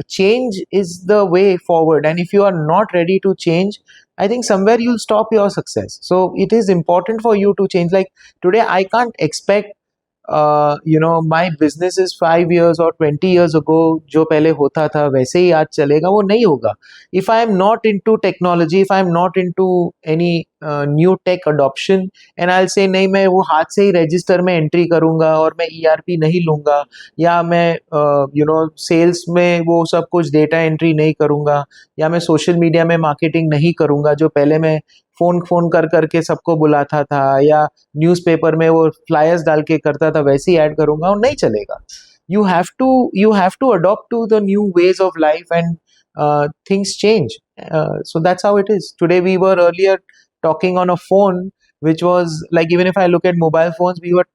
change is the way forward. And if you are not ready to change, I think somewhere you'll stop your success. So it is important for you to change. Like today, I can't expect my business is 5 years or 20 years ago जो पहले होता था वैसे ही आज चलेगा, वो नहीं होगा. If I am not into technology, if I am not into any new tech adoption, and I'll say नहीं, मैं वो हाथ से ही रजिस्टर में एंट्री करूंगा और मैं ERP नहीं लूंगा, या मैं सेल्स में वो सब कुछ डेटा एंट्री नहीं करूंगा, या मैं सोशल मीडिया में मार्केटिंग नहीं करूंगा जो पहले मैं फोन फोन कर करके सबको बुलाता था, या न्यूज़पेपर में वो फ्लायर्स डाल के करता था, वैसे ही ऐड करूंगा, और नहीं चलेगा. You have to adopt to the new ways of life, and things change. So that's how it is today. We were earlier talking on a phone which was like, even if I look at mobile phones, we were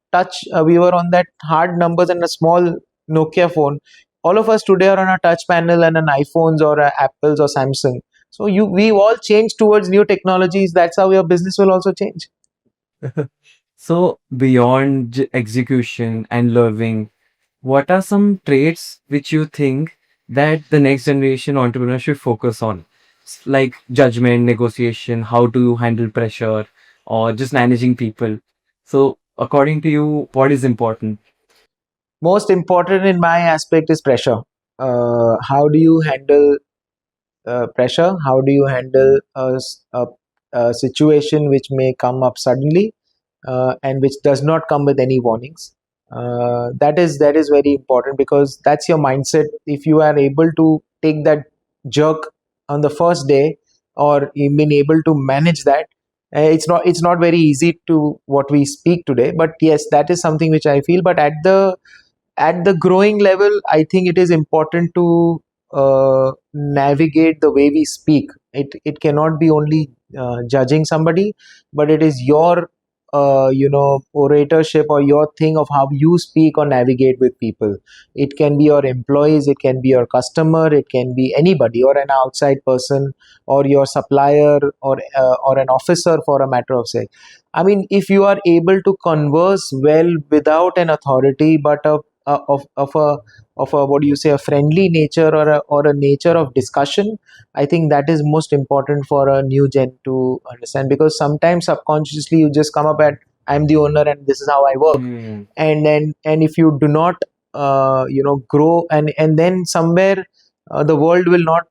on that hard numbers and a small Nokia phone. All of us today are on a touch panel and an iPhones or a Apples or Samsung. So we all change towards new technologies. That's how your business will also change. So, beyond execution and learning, what are some traits which you think that the next generation entrepreneur should focus on? Like judgment, negotiation, how to handle pressure, or just managing people. So, according to you, what is important? Most important in my aspect is pressure. How do you handle pressure? How do you handle a situation which may come up suddenly, and which does not come with any warnings? That is very important, because that's your mindset. If you are able to take that jerk on the first day, or you've been able to manage that, it's not very easy to what we speak today. But yes, that is something which I feel. But at the growing level, I think it is important to navigate the way we speak. It cannot be only judging somebody, but it is your oratorship or your thing of how you speak or navigate with people. It can be your employees, it can be your customer, it can be anybody, or an outside person, or your supplier, or an officer, for a matter of say. I mean, if you are able to converse well without an authority, but of a what do you say, a friendly nature, or a nature of discussion, I think that is most important for a new gen to understand. Because sometimes subconsciously you just come up at, I'm the owner and this is how I work. Hmm. And if you do not grow, and then somewhere the world will not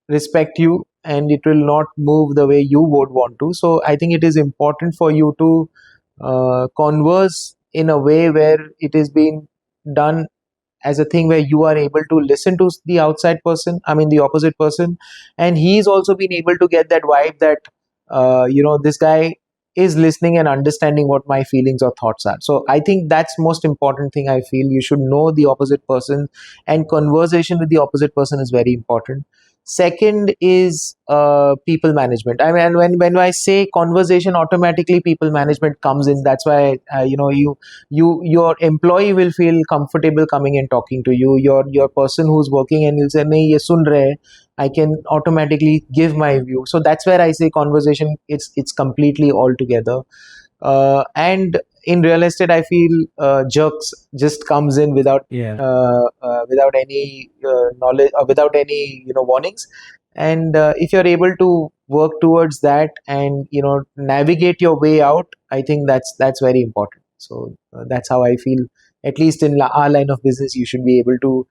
respect you, and it will not move the way you would want to. So I think it is important for you to converse in a way where it is being done as a thing where you are able to listen to the outside person, I mean the opposite person, and he's also been able to get that vibe that this guy is listening and understanding what my feelings or thoughts are. So I think that's most important thing. I feel you should know the opposite person, and conversation with the opposite person is very important. Second is people management. I mean, when I say conversation, automatically people management comes in. That's why your employee will feel comfortable coming and talking to you. Your person who's working, and you'll say, nahi ye sun rahe, I can automatically give my view. So that's where I say conversation, it's completely all together. And in real estate, I feel jerks just comes in Yeah. without any knowledge, or without any warnings. And if you're able to work towards that, and navigate your way out, I think that's very important. So that's how I feel. At least in our line of business, you should be able to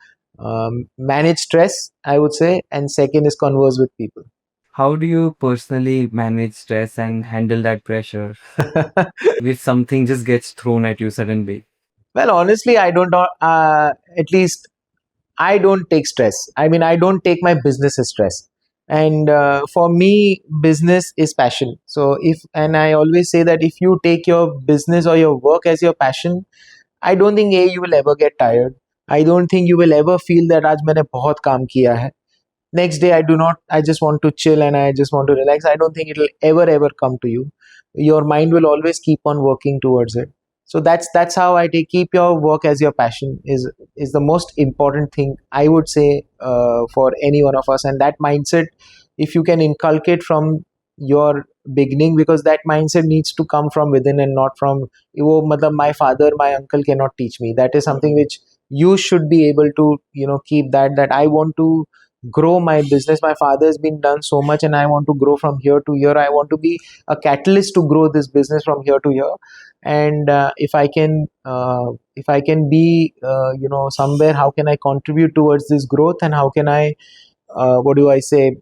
manage stress, I would say. And second is converse with people. How do you personally manage stress and handle that pressure if something just gets thrown at you suddenly? Well, honestly, I don't know. At least I don't take stress. I mean, I don't take my business as stress. And for me, business is passion. So and I always say that if you take your business or your work as your passion, I don't think you will ever get tired. I don't think you will ever feel that आज मैंने बहुत काम किया है. Next day, I just want to chill and I just want to relax. I don't think it'll ever come to you. Your mind will always keep on working towards it. So that's how I take, keep your work as your passion is the most important thing, I would say, for any one of us. And that mindset, if you can inculcate from your beginning, because that mindset needs to come from within and not from, "Oh, matlab, my father, my uncle cannot teach me." That is something which you should be able to keep, that I want to grow my business. My father has been done so much, and I want to grow from here to here. I want to be a catalyst to grow this business from here to here. And if I can be somewhere, how can I contribute towards this growth, and how can I what do I say,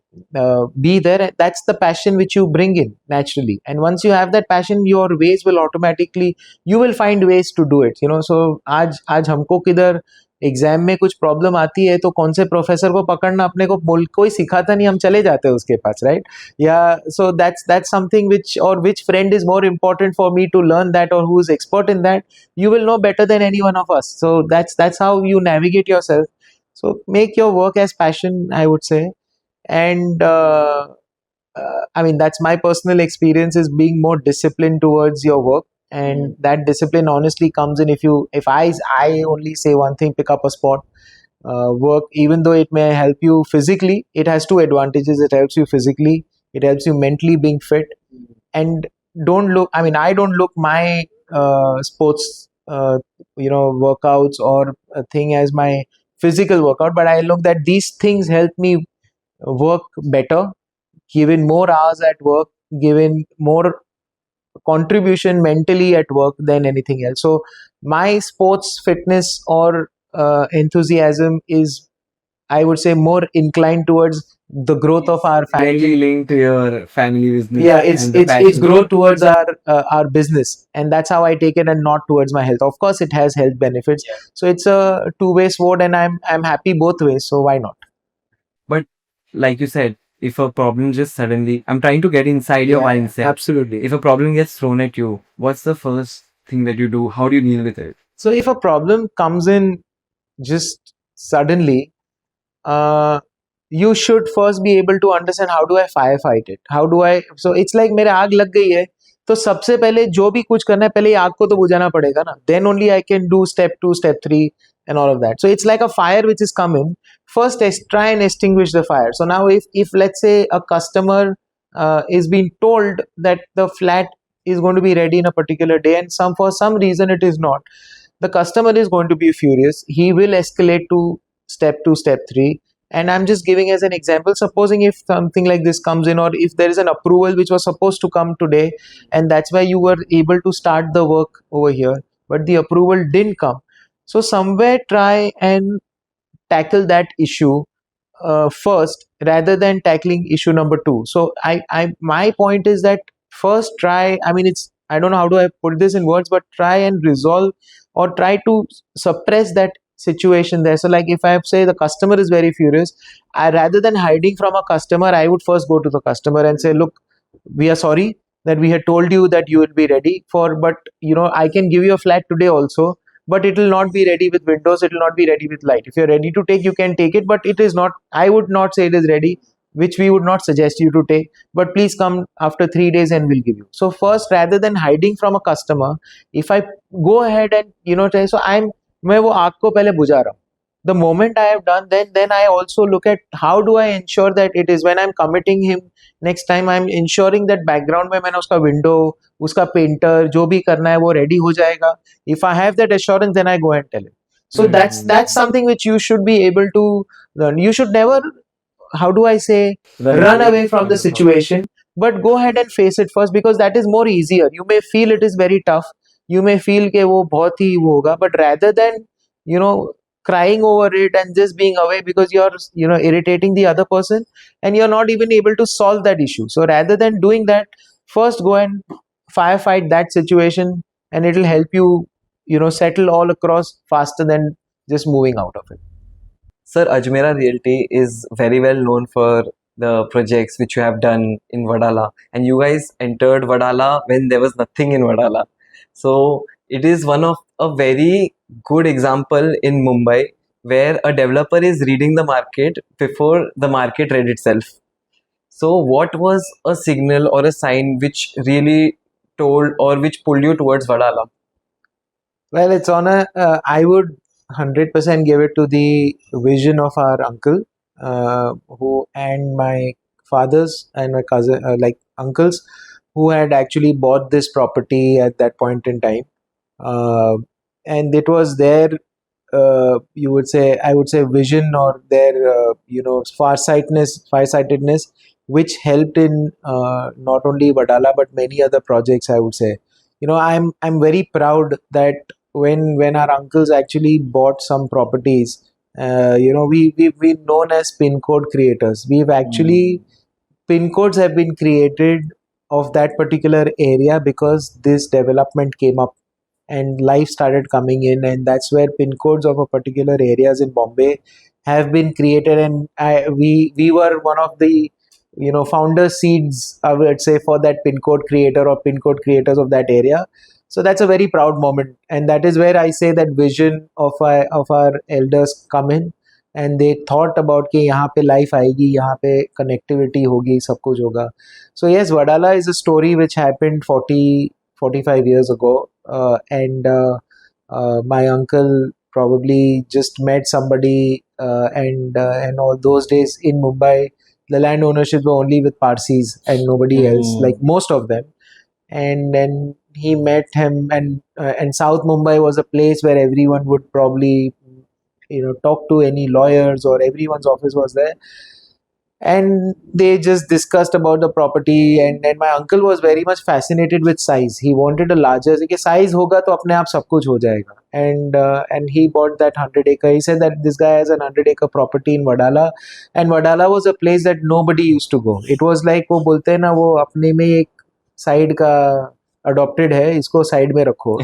be there. That's the passion which you bring in naturally, and once you have that passion, your ways will automatically, you will find ways to do it. So आज हमको किधर exam में कुछ problem आती है, तो कौन से प्रोफेसर को पकड़ना, अपने को कोई सिखाता नहीं, हम चले जाते हैं उसके पास, राइट? या सो that's something which friend is more important for me to learn that, or who is expert in that, you will know better than any one of us. So that's how you navigate yourself. So make your work as passion, I would say. and I mean, that's my personal experience, is being more disciplined towards your work. And that discipline honestly comes in, if I only say one thing: pick up a sport, work. Even though it may help you physically, it has two advantages: it helps you physically, it helps you mentally being fit. And don't look, I mean, I don't look my sports workouts or a thing as my physical workout, but I look that these things help me work better, given more hours at work, given more contribution mentally at work than anything else. So my sports fitness or enthusiasm is, I would say, more inclined towards the growth of our Directly family. linked to your family business. Yeah, it's And the it's passion. growth towards our business, and that's how I take it, and not towards my health. Of course, it has health benefits. Yeah. So it's a two-way sword, and I'm happy both ways. So why not? But like you said, if a problem just suddenly, I'm trying to get inside your mindset. Absolutely. If a problem gets thrown at you, what's the first thing that you do? How do you deal with it? So if a problem comes in just suddenly, uh, you should first be able to understand, how do I firefight it? How do I? So it's like मेरे आग लग गई है, तो सबसे पहले जो भी कुछ करना है, पहले ये आग को तो बुझाना पड़ेगा ना. Then only I can do step 2, step 3, and all of that. So it's like a fire which is coming. First, try and extinguish the fire. So now, if let's say a customer is being told that the flat is going to be ready in a particular day, and for some reason it is not, the customer is going to be furious. He will escalate to step 2, step 3. And I'm just giving as an example, supposing if something like this comes in, or if there is an approval which was supposed to come today, and that's why you were able to start the work over here, but the approval didn't come. So somewhere try and tackle that issue first, rather than tackling issue number 2. So my point is that first try, I mean, it's, I don't know how do I put this in words, but try and resolve, or try to suppress that situation there. So like, if I say the customer is very furious, I, rather than hiding from a customer, I would first go to the customer and say, look, we are sorry that we had told you that you will be ready for, but I can give you a flat today also, but it will not be ready with windows, it will not be ready with light. If you're ready to take, you can take it, but it is not, I would not say it is ready, which we would not suggest you to take, but please come after 3 days and we'll give you. So first, rather than hiding from a customer, if I go ahead and try, so मैं वो आग को पहले बुझा रहा हूँ. The moment I have done, then I also look at, how do I ensure that it is, when I'm committing him next time, I'm ensuring that background में मैंने उसका window, उसका painter, जो भी करना है वो ready हो जाएगा. If I have that assurance, then I go and tell him. So that's something which you should be able to learn. You should never, how do I say, run away from the situation, but go ahead and face it first, because that is more easier. You may feel it is very tough, you may feel कि वो बहुत ही वो होगा, but rather than you know crying over it and just being away because you're irritating the other person, and you're not even able to solve that issue. So rather than doing that, first go and firefight that situation, and it'll help you settle all across faster than just moving out of it. Sir, Ajmera Realty is very well known for the projects which you have done in Wadala, and you guys entered Wadala when there was nothing in Wadala. So it is one of a very good example in Mumbai where a developer is reading the market before the market read itself. So what was a signal or a sign which really told or which pulled you towards Wadala? Well, it's on a, I would 100% give it to the vision of our uncle, who, and my fathers and my cousin, like uncles, who had actually bought this property at that point in time. Uh, and it was their, you would say, I would say, vision, or their, farsightedness, which helped in not only Vadala but many other projects, I would say. I'm very proud that when our uncles actually bought some properties, we've been known as pin code creators. We've actually, pin codes have been created of that particular area because this development came up and life started coming in, and that's where pin codes of a particular areas in Bombay have been created. And we were one of the founder seeds, I would say, for that pin code creator or pin code creators of that area. So that's a very proud moment, and that is where I say that vision of our elders come in, and they thought about कि यहाँ पे life आएगी, यहाँ पे connectivity होगी, सब कुछ होगा. So yes, Wadala is a story which happened 45 years ago, and my uncle probably just met somebody, and all those days in Mumbai, the land ownership were only with Parsis and nobody else, Hmm. like most of them. And then he met him, and South Mumbai was a place where everyone would probably, talk to any lawyers, or everyone's office was there, and they just discussed about the property. And my uncle was very much fascinated with size. He wanted a larger, कि size होगा तो अपने आप सब कुछ हो जाएगा. And he bought that 100 acre. He said that this guy has an 100 acre property in Wadala, and Wadala was a place that nobody used to go. It was like वो बोलते हैं ना, वो अपने में एक साइड का adopted है, इसको साइड में रखो.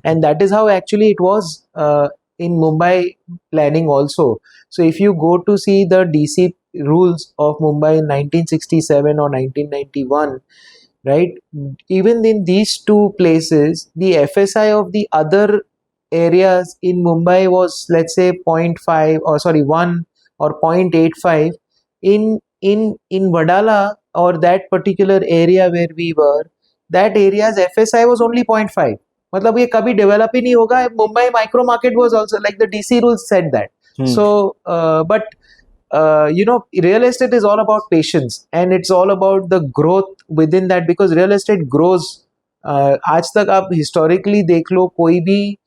And that is how actually it was in Mumbai planning also. So if you go to see the DC rules of Mumbai in 1967 or 1991, right? Even in these two places, the FSI of the other areas in Mumbai was, let's say, 0.5, or sorry, 1 or 0.85. In Wadala, or that particular area where we were, that area's FSI was only 0.5. मतलब ये कभी develop ही नहीं होगा. Mumbai micro market was also like the DC rules said that. Hmm. So but real estate is all about patience, and it's all about the growth within that, because real estate grows. आज तक आप historically देख लो, कोई भी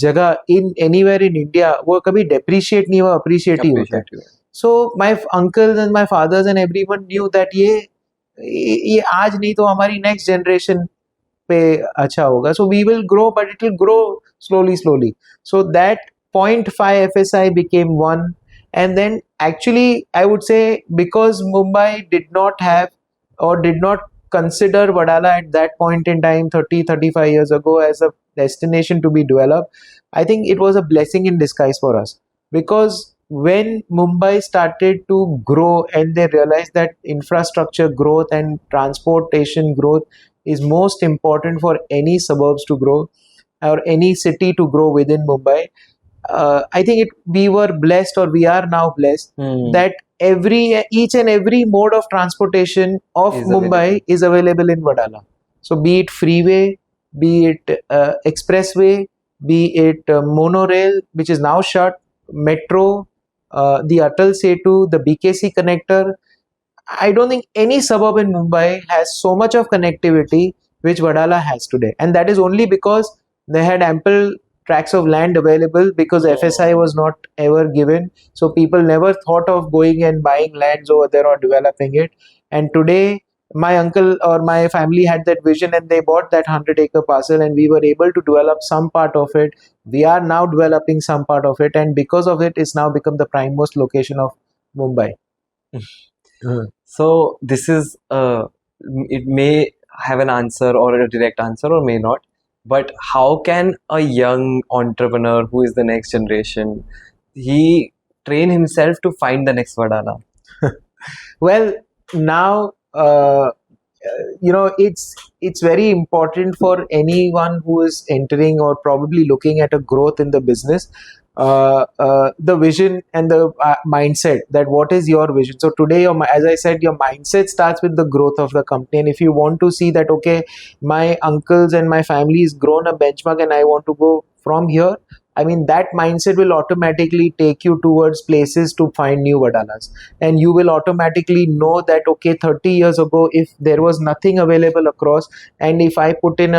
जगह इन anywhere in India वो कभी depreciate नहीं हुआ, अप्रिशिएट ही होता है. Appreciate you. So my uncles and my fathers and everyone knew that ये आज नहीं तो हमारी नेक्स्ट जनरेशन पे अच्छा होगा. So we will grow, but it will grow slowly. So that 0.5 FSI became 1. And then actually I would say, because Mumbai did not have, or did not consider Wadala at that point in time 35 years ago as a destination to be developed, I think it was a blessing in disguise for us. Because when Mumbai started to grow and they realized that infrastructure growth and transportation growth is most important for any suburbs to grow, or any city to grow within Mumbai. I think we were blessed, or we are now blessed, Hmm. that each and every mode of transportation of Is Mumbai available. is available in Wadala. So be it freeway, be it expressway, be it monorail, which is now shut, metro, the Atal Setu, the BKC connector. I don't think any suburb in Mumbai has so much of connectivity which Wadala has today. And that is only because they had ample tracts of land available, because FSI was not ever given. So people never thought of going and buying lands over there or developing it. And today, my uncle or my family had that vision, and they bought that 100 acre parcel, and we were able to develop some part of it. We are now developing some part of it, and because of it, it's now become the prime most location of Mumbai. So this is it may have an answer or a direct answer or may not. But how can a young entrepreneur who is the next generation, he train himself to find the next Vadana? Well, now it's very important for anyone who is entering or probably looking at a growth in the business, the vision and the mindset, that what is your vision. So today, as I said, your mindset starts with the growth of the company. And if you want to see that, okay, my uncles and my family has grown a benchmark and I want to go from here, I mean, that mindset will automatically take you towards places to find new Vadalas. And you will automatically know that, okay, 30 years ago, if there was nothing available across, and if I put in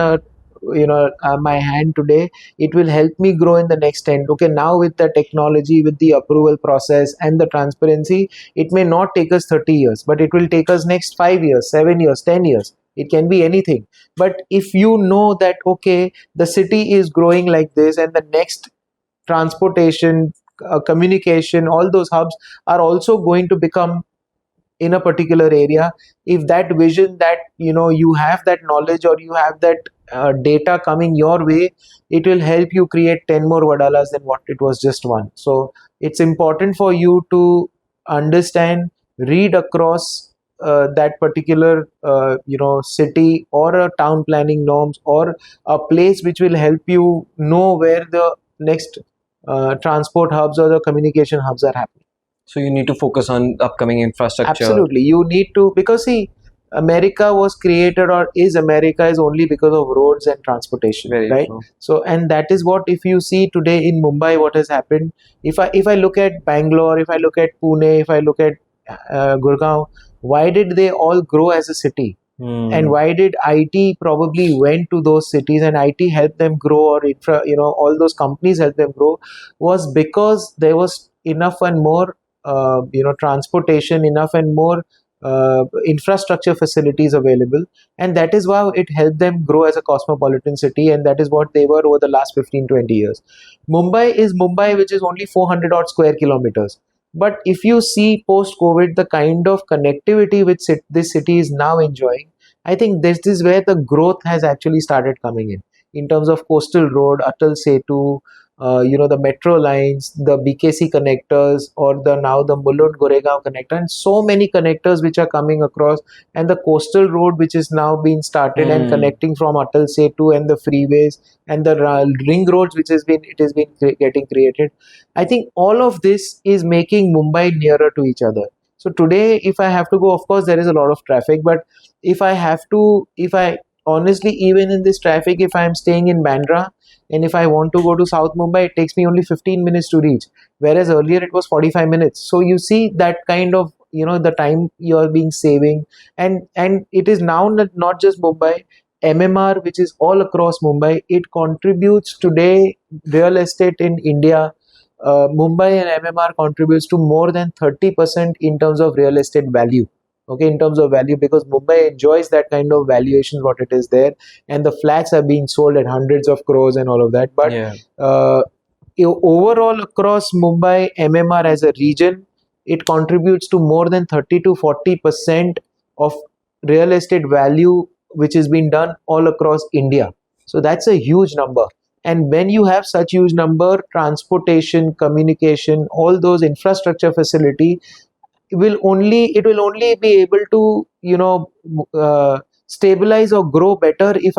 my hand today, it will help me grow in the next 10. Okay, now with the technology, with the approval process and the transparency, it may not take us 30 years, but it will take us next 5 years, 7 years, 10 years. It can be anything. But if you know that, okay, the city is growing like this, and the next transportation, communication, all those hubs are also going to become in a particular area. If that vision, that you have that knowledge, or you have that data coming your way, it will help you create 10 more Vadalas than what it was just one. So it's important for you to understand, read across that particular city or a town planning norms, or a place which will help you know where the next transport hubs or the communication hubs are happening. So you need to focus on upcoming infrastructure. Absolutely. You need to, because see, America was created or is America is only because of roads and transportation, Very right? true. So, and that is what, if you see today in Mumbai, what has happened. If I look at Bangalore, if I look at Pune, if I look at Gurgaon, why did they all grow as a city? And why did IT probably went to those cities and IT helped them grow, or infra, all those companies helped them grow, was because there was enough and more, transportation, enough and more infrastructure facilities available, and that is why it helped them grow as a cosmopolitan city, and that is what they were over the last 15-20 years. Mumbai is Mumbai, which is only 400 odd square kilometers. But if you see post COVID, the kind of connectivity which this city is now enjoying, I think this is where the growth has actually started coming in terms of coastal road, Atal Setu, the metro lines, the BKC connectors, or the now the Mulund Goregaon connector, and so many connectors which are coming across, and the coastal road which is now being started and connecting from Atal Setu, and the freeways and the ring roads which has been getting created. I think all of this is making Mumbai nearer to each other. So today, if I have to go, of course there is a lot of traffic, but if I honestly, even in this traffic, if I am staying in Bandra and if I want to go to South Mumbai, it takes me only 15 minutes to reach, whereas earlier it was 45 minutes. So you see that kind of, the time you are being saving, and it is now not just Mumbai. MMR, which is all across Mumbai, it contributes today, real estate in India. Mumbai and MMR contributes to more than 30% in terms of real estate value. Okay, in terms of value, because Mumbai enjoys that kind of valuation what it is there, and the flats are being sold at hundreds of crores and all of that. But Yeah. uh, overall across Mumbai, MMR as a region, it contributes to more than 30 to 40% of real estate value which is being done all across India. So that's a huge number. And when you have such huge number, transportation, communication, all those infrastructure facility it will only be able to stabilize or grow better if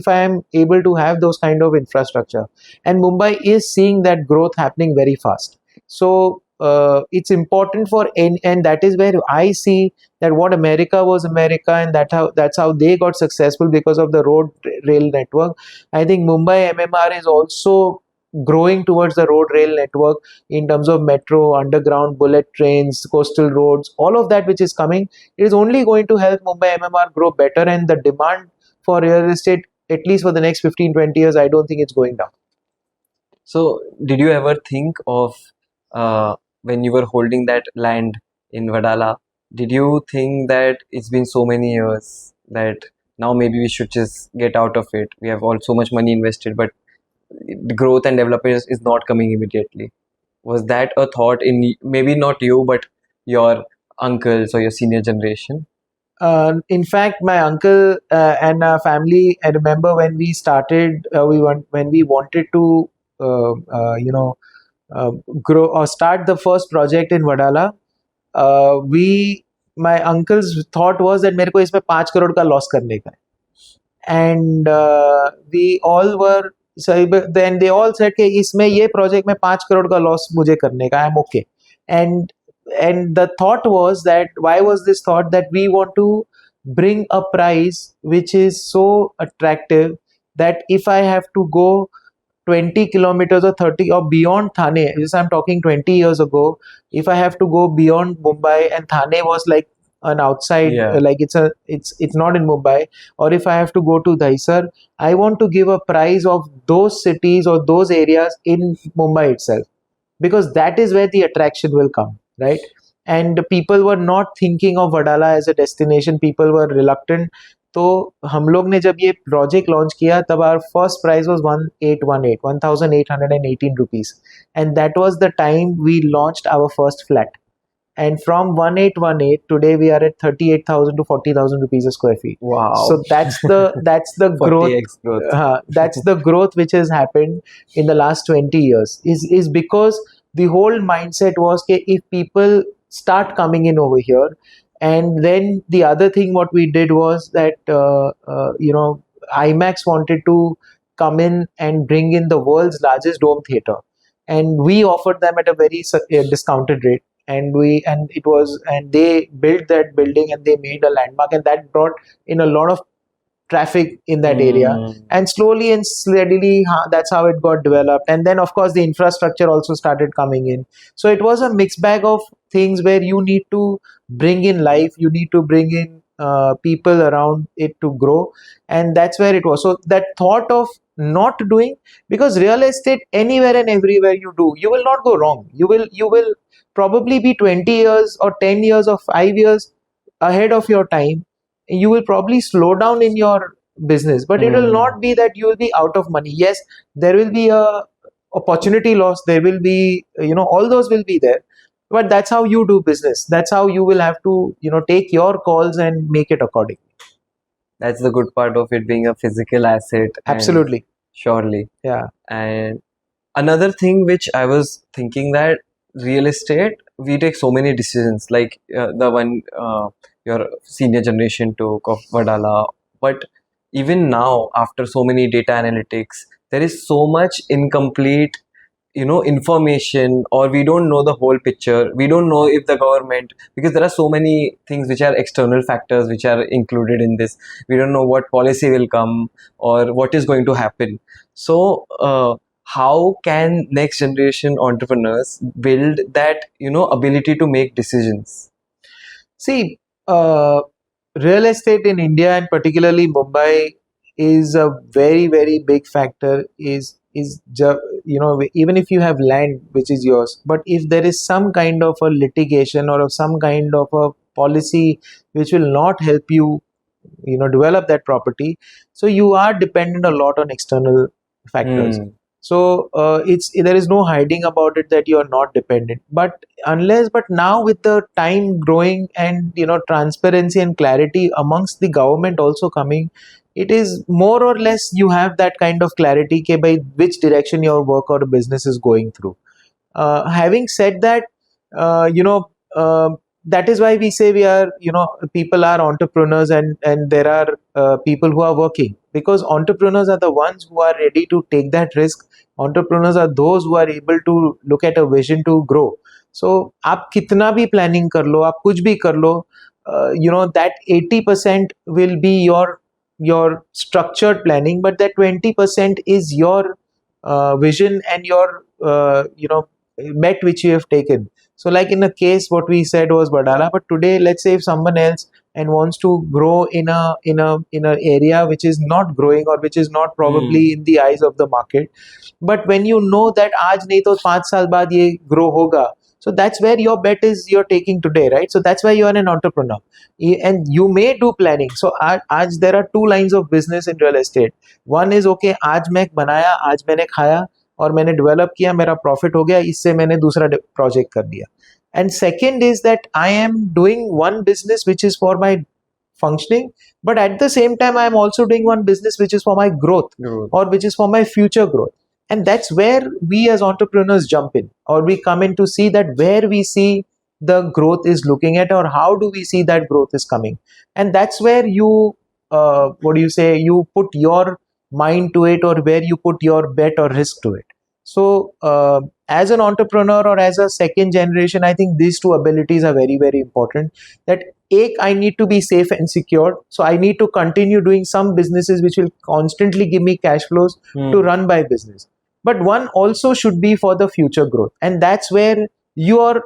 I am able to have those kind of infrastructure, and Mumbai is seeing that growth happening very fast. So it's important and that is where I see that what America was America, and that's how they got successful, because of the road rail network. I think Mumbai MMR is also growing towards the road rail network in terms of metro, underground, bullet trains, coastal roads, all of that which is coming. It is only going to help Mumbai MMR grow better, and the demand for real estate, at least for the next 15-20 years, I don't think it's going down. So did you ever think of when you were holding that land in Wadala, did you think that it's been so many years that now maybe we should just get out of it? We have all so much money invested, but the growth and development is not coming immediately. Was that a thought in maybe not you, but your uncles or your senior generation? In fact, my uncle and family, I remember when we started, when we wanted to, uh, uh, you know, grow or start the first project in Wadala. We, my uncle's thought was that मेरे को इसमें 5 करोड़ का loss करने का है, and we all were, so then they all said कि इसमें ये प्रोजेक्ट में 5 करोड़ का लॉस मुझे करने का, I'm okay. And the thought was that, why was this thought, that we want to bring a price which is so attractive that if I have to go 20 kilometers or 30 or beyond Thane, this I'm talking 20 years ago, if I have to go beyond Mumbai, and Thane was like an outside, Yeah. like it's not in Mumbai, or if I have to go to Dahisar, I want to give a price of those cities or those areas in Mumbai itself, because that is where the attraction will come, right? And people were not thinking of Wadala as a destination, people were reluctant. तो हम लोग ने जब ये project launch किया, तब our first price was 1818 rupees, and that was the time we launched our first flat. And from 1818, today we are at 38,000 to 40,000 rupees a square feet. Wow. So that's the growth. 40x growth. That's the growth which has happened in the last 20 years. Is because the whole mindset was that if people start coming in over here, and then the other thing what we did was that IMAX wanted to come in and bring in the world's largest dome theater. and we offered them at a very discounted rate, and they built that building and they made a landmark, and that brought in a lot of traffic in that area. Mm. And slowly and steadily, that's how it got developed. And then of course the infrastructure also started coming in. So it was a mixed bag of things where you need to bring in life, you need to bring in people around it to grow. And that's where it was. So that thought of not doing, because real estate anywhere and everywhere you do, you will not go wrong. You will probably be 20 years or 10 years or 5 years ahead of your time. You will probably slow down in your business, but it will Mm. not be that you will be out of money. Yes, there will be a opportunity loss, there will be, all those will be there, but that's how you do business. That's how you will have to, take your calls and make it accordingly. That's the good part of it being a physical asset. And Absolutely. surely. Yeah. And another thing which I was thinking, that real estate, we take so many decisions, like the one your senior generation took of Wadala. But even now, after so many data analytics, there is so much incomplete, information, or we don't know the whole picture. We don't know if the government, because there are so many things which are external factors which are included in this. We don't know what policy will come or what is going to happen. So how can next generation entrepreneurs build that ability to make decisions? See, real estate in India and particularly Mumbai is a very, very big factor. Even if you have land which is yours, but if there is some kind of a litigation or of some kind of a policy which will not help you, develop that property, so you are dependent a lot on external factors. Hmm. So it's there is no hiding about it that you are not dependent. But now with the time growing and transparency and clarity amongst the government also coming, it is more or less you have that kind of clarity ke by which direction your work or business is going through. Having said that, uh, you know, uh, that is why we say we are, people are entrepreneurs, and there are people who are working, because entrepreneurs are the ones who are ready to take that risk. Entrepreneurs are those who are able to look at a vision to grow. So, आप कितना भी planning कर लो, आप कुछ भी कर लो, that 80% will be your structured planning, but that 20% is your vision and your bet which you have taken. So like in a case what we said was Wadala, but today let's say if someone else and wants to grow in a area which is not growing or which is not probably in the eyes of the market, but when you know that आज नहीं तो 5 साल बाद ये grow होगा, so that's where your bet is you're taking today, right? So that's why you are an entrepreneur. And you may do planning. So आज there are two lines of business in real estate. One is okay, आज मैं बनाया, आज मैंने खाया और मैंने develop किया, मेरा प्रॉफिट हो गया, इससे मैंने दूसरा प्रोजेक्ट कर दिया. And second is that I am doing one business which is for my functioning, but at the same time I am also doing one business which is for my growth Growth. or which is for my future growth. And that's where we as entrepreneurs jump in, or we come in to see that where we see the growth is looking at, or how do we see that growth is coming. And that's where you you put your mind to it, or where you put your bet or risk to it. So as an entrepreneur or as a second generation, I think these two abilities are very, very important. That I need to be safe and secure, so I need to continue doing some businesses which will constantly give me cash flows to run my business, but one also should be for the future growth. And that's where your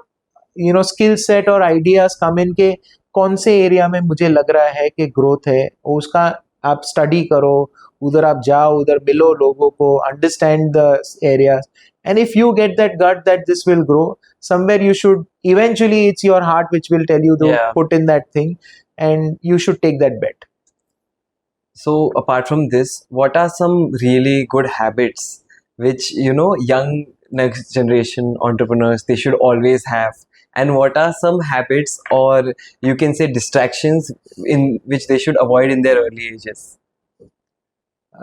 skill set और ideas come in के कौन से area में मुझे लग रहा है कि ग्रोथ है, उसका आप स्टडी करो, उधर आप जाओ, उधर मिलो लोगों को, understand the areas, and if you get that gut that this will grow, somewhere you should eventually, it's your heart which will tell you to put in that thing, and you should take that bet. So apart from this, what are some really good habits which young next generation entrepreneurs they should always have, and what are some habits, or you can say distractions, in which they should avoid in their early ages?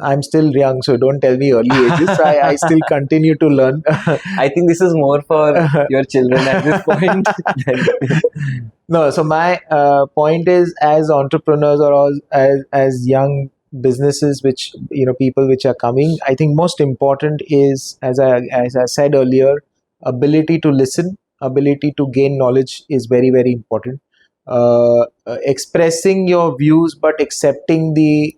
I'm still young, so don't tell me early ages. So I still continue to learn. I think this is more for your children at this point. No, so my point is, as entrepreneurs or as young businesses which, people which are coming, I think most important is, as I said earlier, ability to listen, ability to gain knowledge is very, very important. Expressing your views but accepting the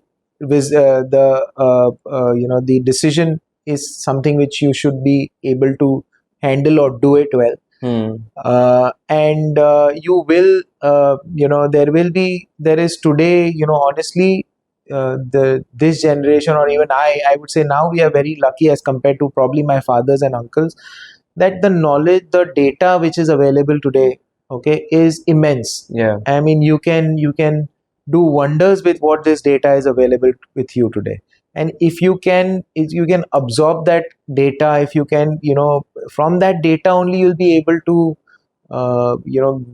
decision is something which you should be able to handle or do it well. Hmm. And you will there is today, honestly, the this generation, or even I would say now we are very lucky as compared to probably my fathers and uncles, that the knowledge, the data which is available today, okay, is immense. Yeah. I mean, you can do wonders with what this data is available with you today. And if you can absorb that data, if you can, from that data only you'll be able to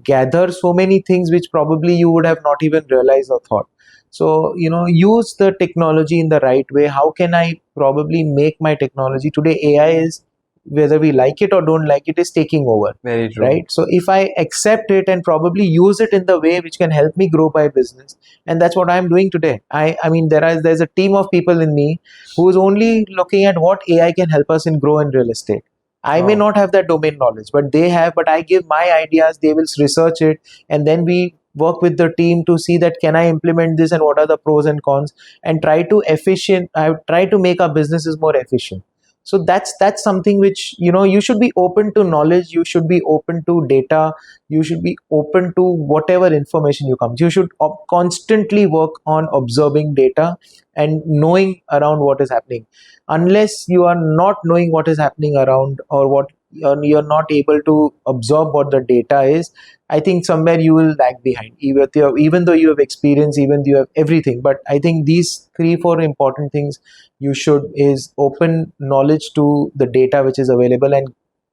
gather so many things which probably you would have not even realized or thought. So, use the technology in the right way. How can I probably make my technology today? AI is, whether we like it or don't like it, is taking over. Very true. Right. So if I accept it and probably use it in the way which can help me grow my business, and that's what I'm doing today. I mean, there's a team of people in me who is only looking at what AI can help us in grow in real estate. I may Wow. not have that domain knowledge, but they have. But I give my ideas, they will research it, and then we work with the team to see that can I implement this and what are the pros and cons, and try to efficient. I try to make our businesses more efficient. So that's something which, you should be open to knowledge, you should be open to data, you should be open to whatever information you come. You should constantly work on observing data and knowing around what is happening. Unless you are not knowing what is happening around, or what you're not able to absorb what the data is, I think somewhere you will lag behind, even though you have experience, even though you have everything. But I think these 3 4 important things you should is open knowledge to the data which is available, and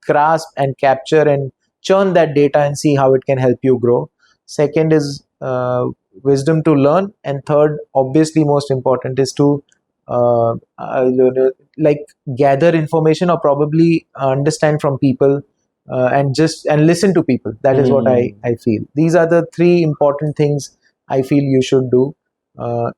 grasp and capture and churn that data and see how it can help you grow. Second is wisdom to learn, and third, obviously most important, is to like gather information, or probably understand from people, and listen to people. That is what Hmm. I feel. These are the 3 important things I feel you should do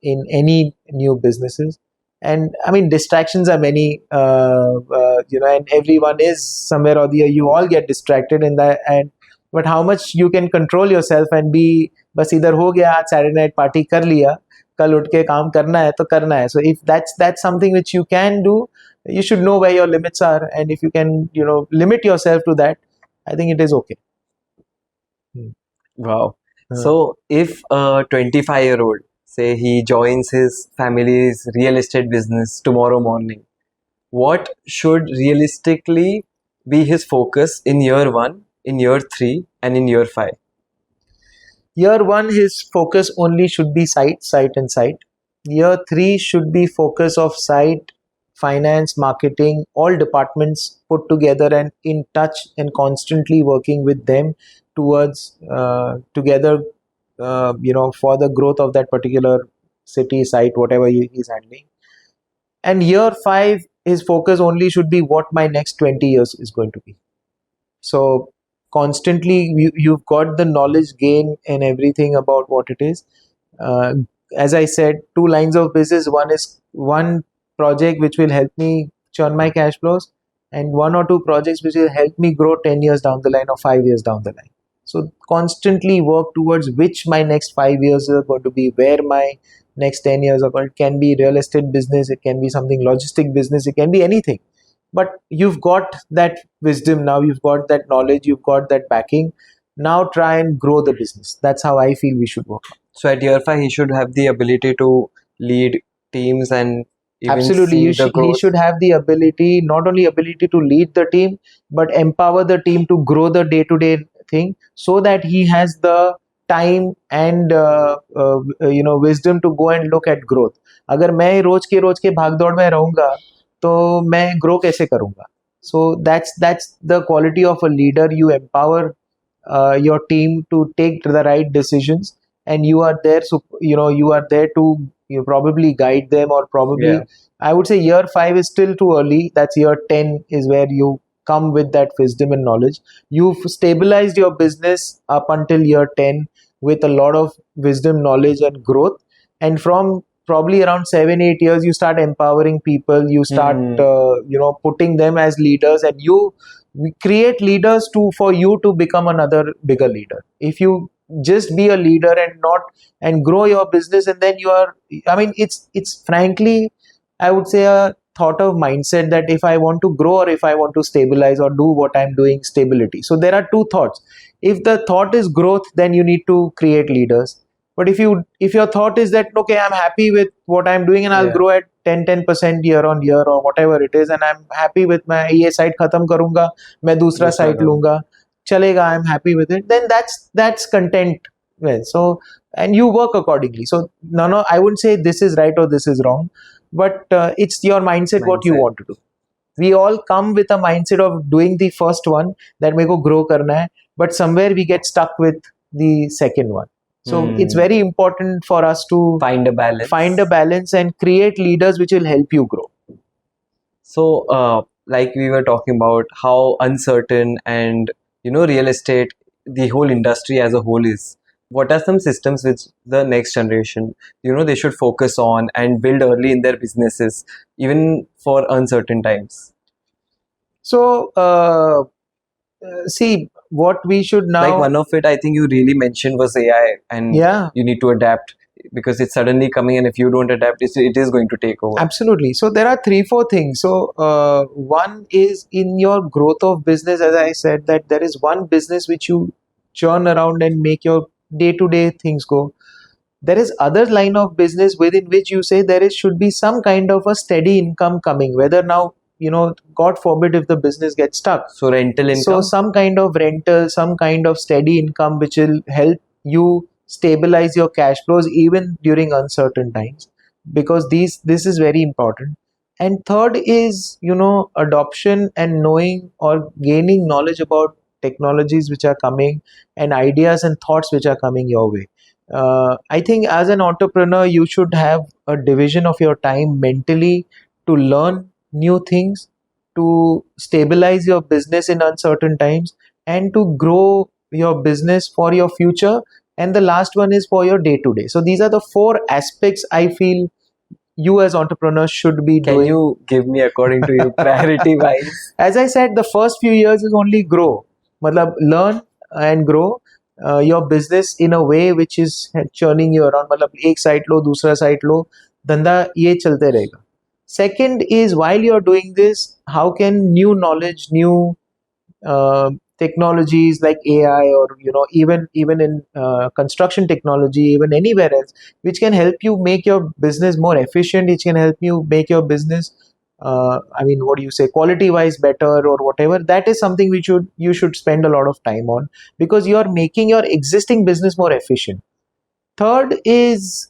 in any new businesses. And I mean, distractions are many, and everyone is somewhere or the other, you all get distracted in that. And but how much you can control yourself and be, बस इधर हो गया, आज Saturday night party कर लिया, कल उठ के काम करना है तो करना है. So if that's something which you can do, you should know where your limits are, and if you can, limit yourself to that, I think it is okay. Wow. Uh, So if a 25-year-old, say he joins his family's real estate business tomorrow morning, what should realistically be his focus in year one, in year three, and in year five? Year one, his focus only should be site, and site. Year three should be focus of site, finance, marketing, all departments put together and in touch and constantly working with them towards together, for the growth of that particular city, site, whatever he's handling. And year five, his focus only should be what my next 20 years is going to be. So constantly you've got the knowledge gain and everything about what it is. uh, as I said, 2 lines of business. One is one project which will help me churn my cash flows, and 1 or 2 projects which will help me grow 10 years down the line or 5 years down the line. So constantly work towards which my next 5 years are going to be, where my next 10 years are going. It can be real estate business, it can be something logistic business, it can be anything. But you've got that wisdom now, you've got that knowledge, you've got that backing. Now try and grow the business. That's how I feel we should work. So at year five, he should have the ability to lead teams and even Absolutely, see the he growth. should have the ability, not only ability to lead the team, but empower the team to grow the day-to-day thing, so that he has the time and wisdom to go and look at growth. अगर मैं रोज के भाग दौड़ में रहूंगा, तो मैं grow कैसे करूंगा? So that's the quality of a leader. You empower your team to take the right decisions, and you are there. So you are there to, probably guide them, or probably, Yeah. I would say year 5 is still too early. That's year 10 is where you come with that wisdom and knowledge. You've stabilized your business up until year 10 with a lot of wisdom, knowledge, and growth. And from probably around 7-8 years, you start empowering people, you start putting them as leaders, and you create leaders to for you to become another bigger leader. If you just be a leader and not and grow your business, and then you are, I mean, it's frankly, I would say, a thought of mindset that if I want to grow or if I want to stabilize or do what I'm doing, stability. So there are two thoughts. If the thought is growth, then you need to create leaders. But if your thought is that, okay, I'm happy with what I'm doing and I'll Yeah. grow at 10% year on year or whatever it is, and I'm happy with my ये side खत्म करूंगा, मैं दूसरा दूसरा side करो. लूंगा, चलेगा, I'm happy with it, then that's content. Well, so, and you work accordingly. So no, I wouldn't say this is right or this is wrong, but it's your mindset, what you Mindset. want to do. We all come with a mindset of doing the first one, that मेरे को grow करना है, but somewhere we get stuck with the second one. So it's very important for us to Find a balance. And create leaders which will help you grow. So, like we were talking about how uncertain and real estate, the whole industry as a whole is. What are some systems which the next generation, they should focus on and build early in their businesses, even for uncertain times? So see, what we should now, Like one of it, I think you really mentioned was AI, and yeah, you need to adapt because it's suddenly coming, and if you don't adapt, it is going to take over. absolutely. So there are 3-4 things. So one is in your growth of business, as I said, that there is one business which you churn around and make your day-to-day things go. There is other line of business within which you say there is should be some kind of a steady income coming, whether now, God forbid if the business gets stuck. So rental income. So some kind of rental, some kind of steady income which will help you stabilize your cash flows even during uncertain times, because this is very important. And third is, adoption and knowing or gaining knowledge about technologies which are coming and ideas and thoughts which are coming your way. I think as an entrepreneur, you should have a division of your time mentally to learn new things, to stabilize your business in uncertain times, and to grow your business for your future. And the last one is for your day to day. So these are the 4 aspects I feel you as entrepreneurs should be Can doing. you give me according to you priority wise? As I said, the first few years is only grow. Matlab, learn and grow your business in a way which is churning you around. मतलब एक site लो, दूसरा site लो, धंधा ये चलते रहेगा. Second is, while you're doing this, how can new knowledge, new technologies like AI, or even in construction technology, even anywhere else, which can help you make your business more efficient, which can help you make your business, I mean, what do you say, quality wise better or whatever. That is something which you should spend a lot of time on, because you are making your existing business more efficient. Third is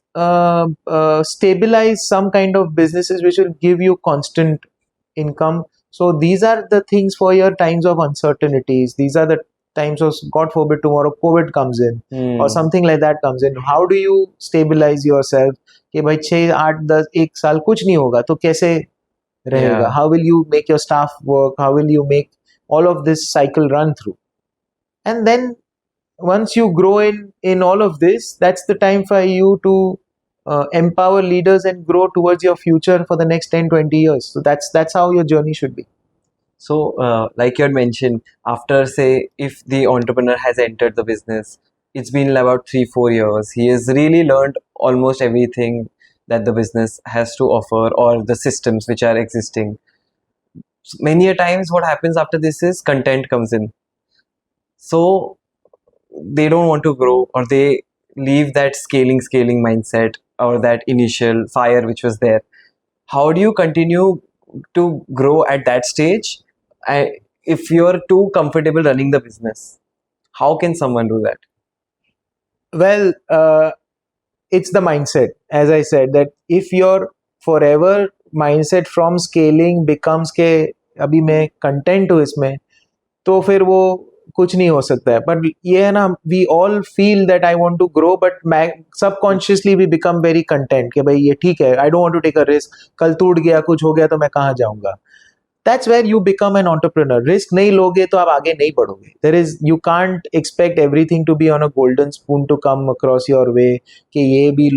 stabilize some kind of businesses which will give you constant income. So these are the things for your times of uncertainties. These are the times of, God forbid, tomorrow COVID comes in or something like that comes in. How do you stabilize yourself? कि भाई 6 8 10 1 साल कुछ नहीं होगा तो कैसे रहेगा? Yeah. How will you make your staff work? How will you make all of this cycle run through? And then once you grow in all of this, that's the time for you to empower leaders and grow towards your future for the next 10-20 years. So that's how your journey should be. So, like you had mentioned, after say, if the entrepreneur has entered the business, it's been about 3-4 years. He has really learned almost everything that the business has to offer or the systems which are existing. Many a times, what happens after this is content comes in. So they don't want to grow, or they leave that scaling mindset or that initial fire which was there. How do you continue to grow at that stage if you're too comfortable running the business? How can someone do that? Well, it's the mindset. As I said, that if your forever mindset from scaling becomes के अभी मैं content हूँ इसमें, तो फिर वो कुछ नहीं हो सकता है. बट ये है ना, we all feel that I want to grow, but subconsciously we become very content कि भाई ये ठीक है, I don't want to take a risk, कल टूट गया, कुछ हो गया तो मैं कहाँ जाऊंगा. that's where you become an entrepreneur. Risk नहीं लोगे तो आप आगे नहीं बढ़ोगे. You can't expect everything to be on a golden spoon to come across your way कि ये भी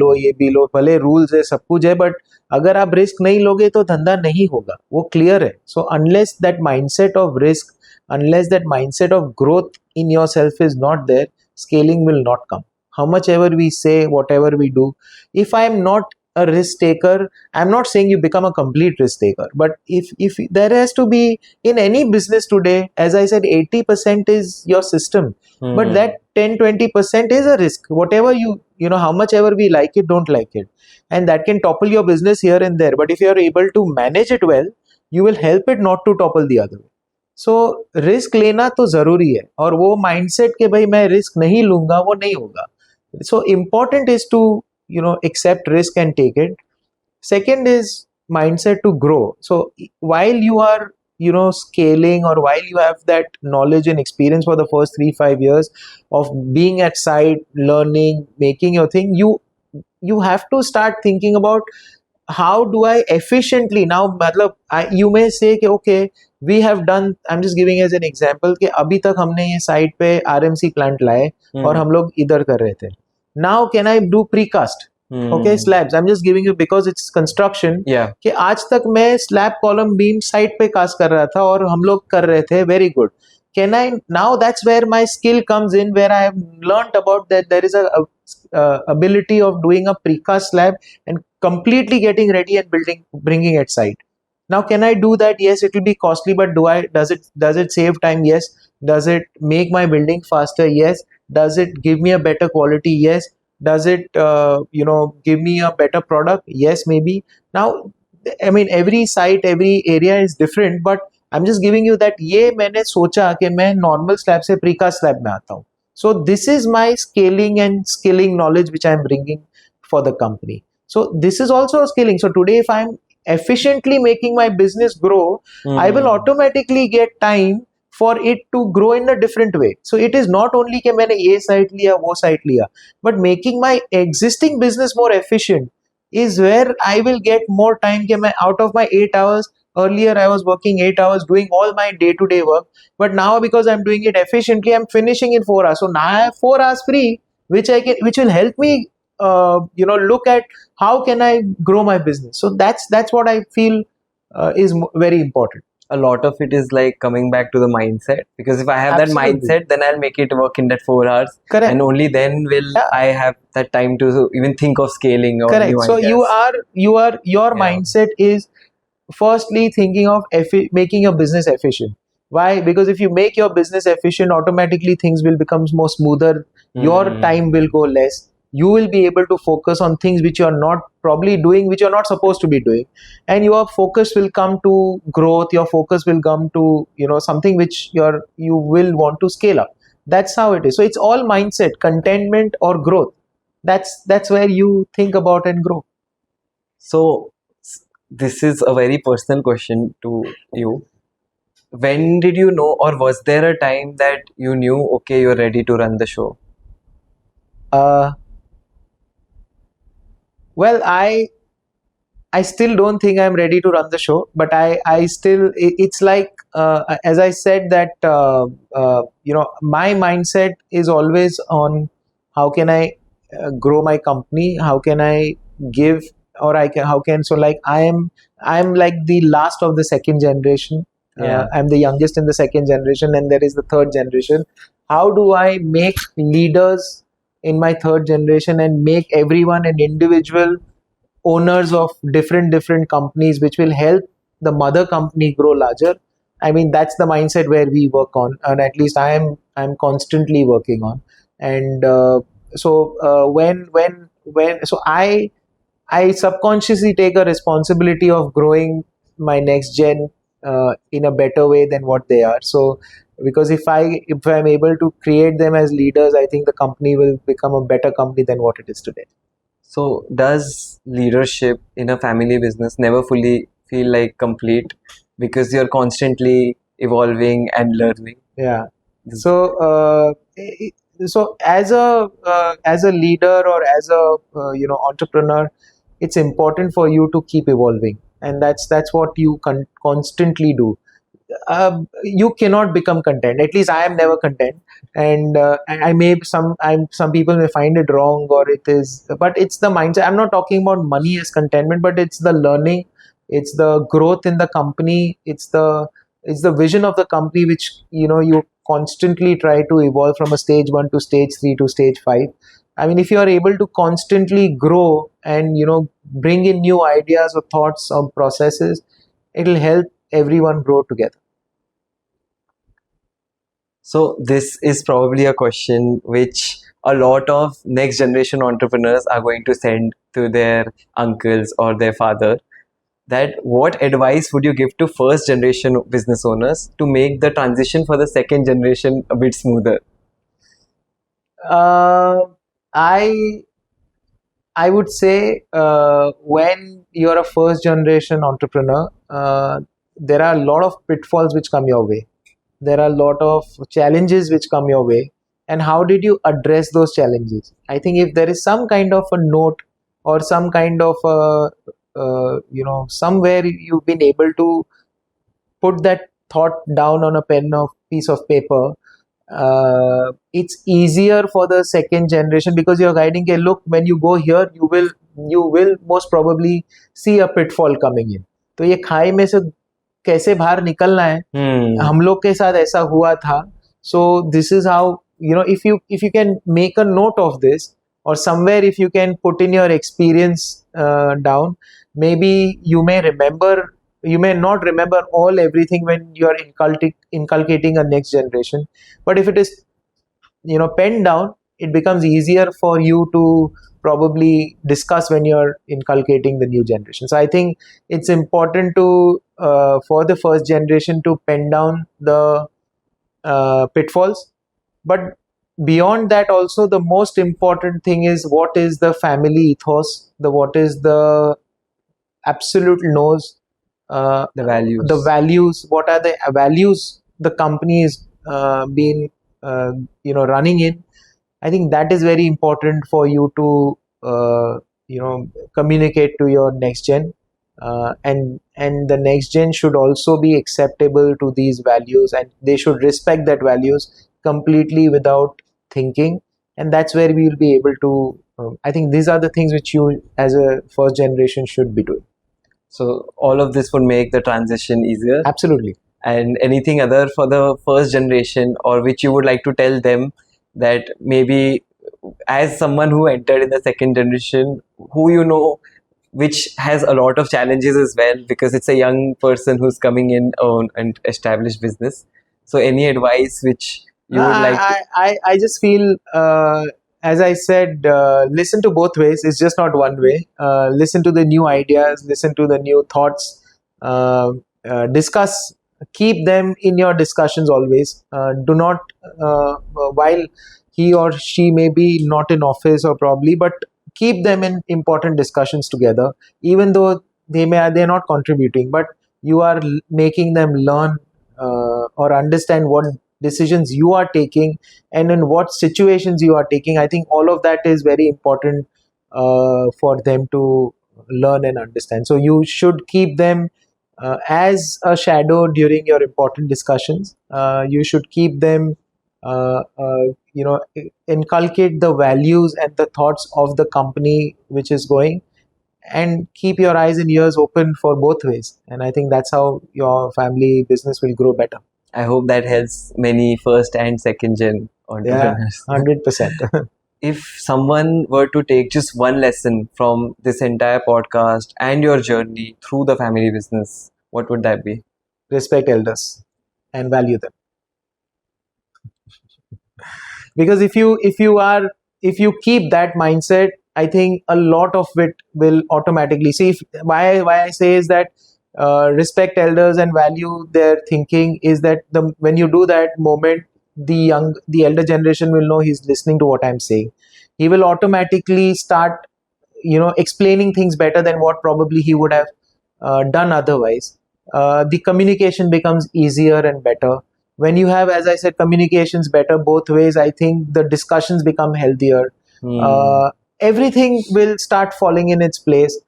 लो, भले rules है, सब कुछ है, but अगर आप risk नहीं लोगे तो धंधा नहीं होगा, वो clear है. So unless that mindset of risk, unless that mindset of growth in yourself is not there, scaling will not come. How much ever we say, whatever we do, if I am not a risk taker, I'm not saying you become a complete risk taker, but if there has to be, in any business today, as I said, 80% is your system, but that 10-20% is a risk. Whatever you know, how much ever we like it, don't like it, and that can topple your business here and there, but if you are able to manage it well, you will help it not to topple the other way. So risk लेना तो जरूरी है, और वो mindset के भाई मैं risk नहीं लूंगा, वो नहीं होगा. So important is to accept risk and take it. Second is mindset to grow. So while you are scaling, or while you have that knowledge and experience for the first 3-5 years of being at site, learning, making your thing, you have to start thinking about how do I efficiently now, matlab, you may say कि okay, we have done, I'm just giving as an example कि अभी तक हमने ये site पे RMC plant लाए और हम लोग इधर कर रहे थे. Now can I do precast? Okay, slabs. I'm just giving you because it's construction. कि आज तक मैं slab column beam साइट पे कास्ट कर रहा था और हम लोग कर रहे थे. Very good. Can I now? That's where my skill comes in, where I have learned about that there is a ability of doing a precast slab and completely getting ready and bringing it site. Now can I do that? Yes, it will be costly, but does it save time? Yes. Does it make my building faster? Yes. Does it give me a better quality? Yes. Does it give me a better product? Yes, maybe. Now I mean, every site, every area is different, but I'm just giving you that ये मैंने सोचा कि मैं normal slab से precast slab में आता हूँ. So this is my scaling and skilling knowledge which I'm bringing for the company. So this is also scaling. So today, if I'm efficiently making my business grow, I will automatically get time for it to grow in a different way. So it is not only कि मैंने ये site लिया, वो site लिया, but making my existing business more efficient is where I will get more time. कि मैं out of my 8 hours, earlier I was working 8 hours doing all my day-to-day work, but now because I'm doing it efficiently, I'm finishing in 4 hours. So now I have 4 hours free, which will help me look at how can I grow my business. So that's what I feel is very important. A lot of it is like coming back to the mindset, because if I have Absolutely. that mindset, then I'll make it work in that 4 hours. Correct. And only then will I have that time to even think of scaling or Correct. new So ideas. your mindset is firstly thinking of making your business efficient. Why? Because if you make your business efficient, automatically things will become more smoother. Your time will go less. You will be able to focus on things which you are not probably doing, which you are not supposed to be doing, and your focus will come to growth. Your focus will come to something which you will want to scale up. That's how it is. So it's all mindset, contentment or growth. That's where you think about and grow. So this is a very personal question to you. When did you know, or was there a time that you knew, okay, you're ready to run the show? Well, I still don't think I'm ready to run the show, but I still, it's like, as I said that, my mindset is always on how can I grow my company? How can I give, or so like I'm like the last of the second generation. I'm the youngest in the second generation, and there is the third generation. How do I make leaders in my third generation and make everyone an individual owners of different companies, which will help the mother company grow larger? I mean, that's the mindset where we work on, and at least I'm constantly working on. And so I subconsciously take a responsibility of growing my next gen in a better way than what they are. So because if I'm able to create them as leaders, I think the company will become a better company than what it is today. So does leadership in a family business never fully feel like complete, because you're constantly evolving and learning? Yeah. So as a leader or as a entrepreneur, it's important for you to keep evolving. and that's what you constantly do. You cannot become content. At least I am never content, and I may some people may find it wrong, or it is, but it's the mindset. I'm not talking about money as contentment, but it's the learning, it's the growth in the company, it's the vision of the company, which you constantly try to evolve from a stage 1 to stage 3 to stage 5. I mean, if you are able to constantly grow and bring in new ideas or thoughts or processes, it'll help everyone grow together. So this is probably a question which a lot of next generation entrepreneurs are going to send to their uncles or their father. That what advice would you give to first generation business owners to make the transition for the second generation a bit smoother? Uh, I I would say when you're a first generation entrepreneur, there are a lot of pitfalls which come your way. There are a lot of challenges which come your way. And how did you address those challenges? I think if there is some kind of a note or some kind of somewhere you've been able to put that thought down on a pen or piece of paper, it's easier for the second generation, because you're guiding, okay, look, when you go here, you will most probably see a pitfall coming in. तो ये खाई में से कैसे बाहर निकलना है, हम लोग के साथ ऐसा हुआ था. So this is how, if you can make a note of this, or somewhere if you can put in your experience down, maybe you may not remember everything when you are inculcating a next generation, but if it is penned down, it becomes easier for you to probably discuss when you're inculcating the new generation. So I think it's important to for the first generation to pen down the pitfalls, but beyond that also, the most important thing is what is the family ethos, what is the absolute knows, The values. what are the values the company is been running in. I think that is very important for you to communicate to your next gen, and the next gen should also be acceptable to these values, and they should respect that values completely without thinking. And that's where we will be able to. I think these are the things which you, as a first generation, should be doing. So all of this would make the transition easier. Absolutely. And anything other for the first generation, or which you would like to tell them, that maybe as someone who entered in the second generation, who which has a lot of challenges as well, because it's a young person who's coming in on an established business. So any advice which you would like to? I just feel, as I said, listen to both ways. It's just not one way. Listen to the new ideas, listen to the new thoughts, discuss, keep them in your discussions always. Do not, while he or she may be not in office or probably, but keep them in important discussions together, even though they're not contributing, but you are making them learn or understand what decisions you are taking and in what situations you are taking. I think all of that is very important for them to learn and understand. So you should keep them as a shadow during your important discussions. You should keep them, inculcate the values and the thoughts of the company which is going, and keep your eyes and ears open for both ways. And I think that's how your family business will grow better. I hope that helps many first and second gen Yeah, entrepreneurs. 100%. If someone were to take just one lesson from this entire podcast and your journey through the family business, what would that be? Respect elders and value them. Because if you keep that mindset, I think a lot of it will automatically see. Why I say is that respect elders and value their thinking is that when you do that moment, the elder generation will know he's listening to what I'm saying. He will automatically start explaining things better than what probably he would have done otherwise. The communication becomes easier and better when you have, as I said, communications better both ways. I think the discussions become healthier. Everything will start falling in its place.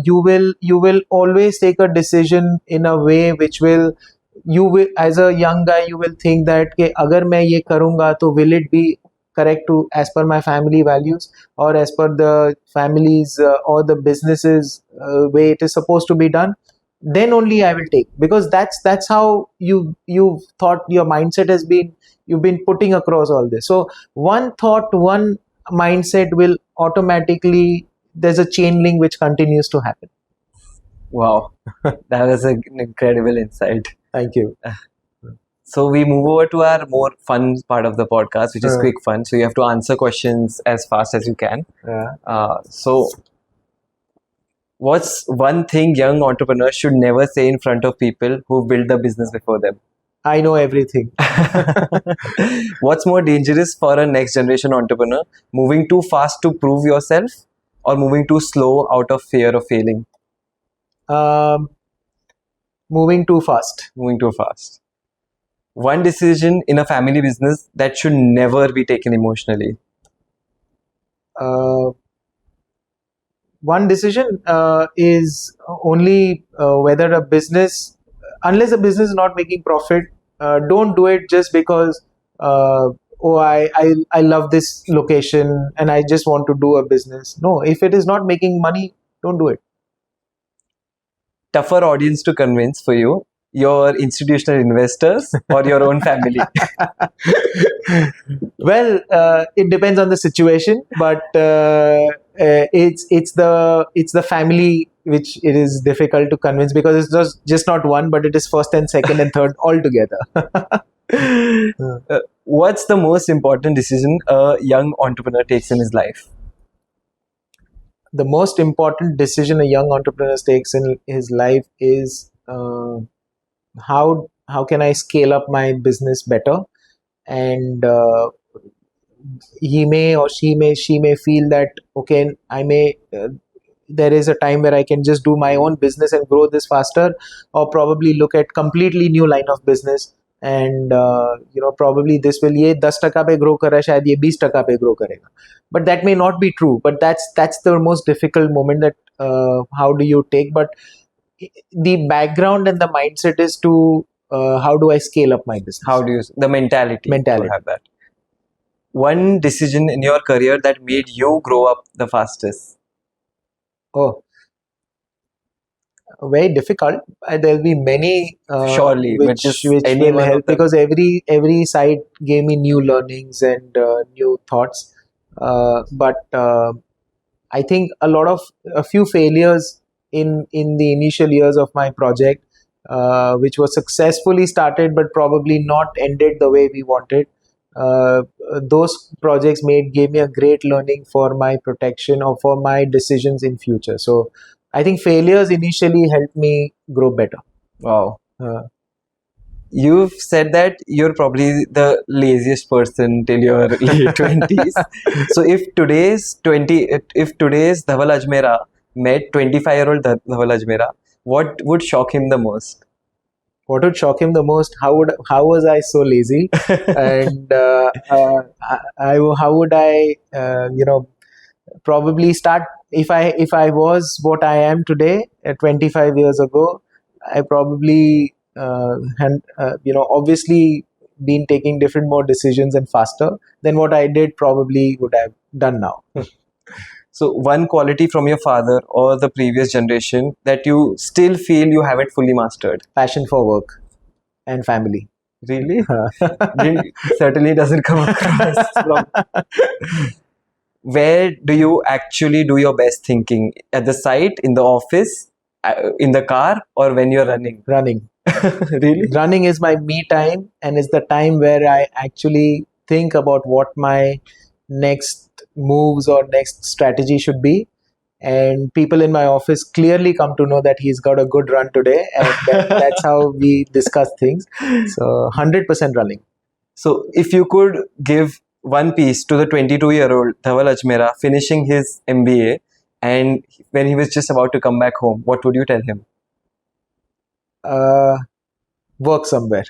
you will always take a decision in a way which will, you will, as a young guy, you will think that कि अगर मैं ये करूँगा तो will it be correct to as per my family values or as per the family's or the business's way it is supposed to be done. Then only I will take, because that's how you've thought, your mindset has been, you've been putting across all this. So one thought, one mindset will automatically, there's a chain link which continues to happen. Wow, that was an incredible insight. Thank you. So we move over to our more fun part of the podcast, which is Uh. quick fun. So you have to answer questions as fast as you can. So what's one thing young entrepreneurs should never say in front of people who built the business before them? I know everything. What's more dangerous for a next generation entrepreneur? Moving too fast to prove yourself or moving too slow out of fear of failing? Moving too fast. Moving too fast. One decision in a family business that should never be taken emotionally. One decision is only whether a business, unless a business is not making profit, don't do it just because oh, I love this location and I just want to do a business. No, if it is not making money, don't do it. Tougher audience to convince for you, your institutional investors or your own family? Well, it depends on the situation, but it's the family which it is difficult to convince, because it's just not one, but it is first and second and third all together. What's the most important decision a young entrepreneur takes in his life? The most important decision a young entrepreneur takes in his life is how can I scale up my business better, and he may or she may feel that okay, I may there is a time where I can just do my own business and grow this faster, or probably look at completely new line of business, and probably this will, ये 10% पे grow कर रहा है, शायद ये 20% पे grow करेगा. But that may not be true. But that's the most difficult moment, that how do you take? But the background and the mindset is to how do I scale up my business? How do you, the mentality Mentality. to have that? One decision in your career that made you grow up the fastest? Oh, very difficult. There'll be many Surely, but which just which any will one of help, them. because every site gave me new learnings and new thoughts. But I think a few failures in the initial years of my project, which was successfully started but probably not ended the way we wanted. Those projects gave me a great learning for my protection or for my decisions in future. So I think failures initially helped me grow better. Wow. You've said that you're probably the laziest person till your late 20s. So if today's Dhaval Ajmera met 25-year-old Dhaval Ajmera, what would shock him the most? What would shock him the most? How was I so lazy? And how would I probably start, if I was what I am today at 25 years ago, I probably obviously been taking different more decisions and faster than what I did probably would have done now. So one quality from your father or the previous generation that you still feel you haven't fully mastered? Passion for work and family. Really? Certainly doesn't come across from... Where do you actually do your best thinking? At the site, in the office, in the car, or when you're running? Running. Really? Running is my me time, and it's the time where I actually think about what my next moves or next strategy should be. And people in my office clearly come to know that he's got a good run today, and that's how we discuss things. So 100% running. So if you could give one piece to the 22-year-old Dhaval Ajmera finishing his MBA, and when he was just about to come back home, what would you tell him? Work somewhere.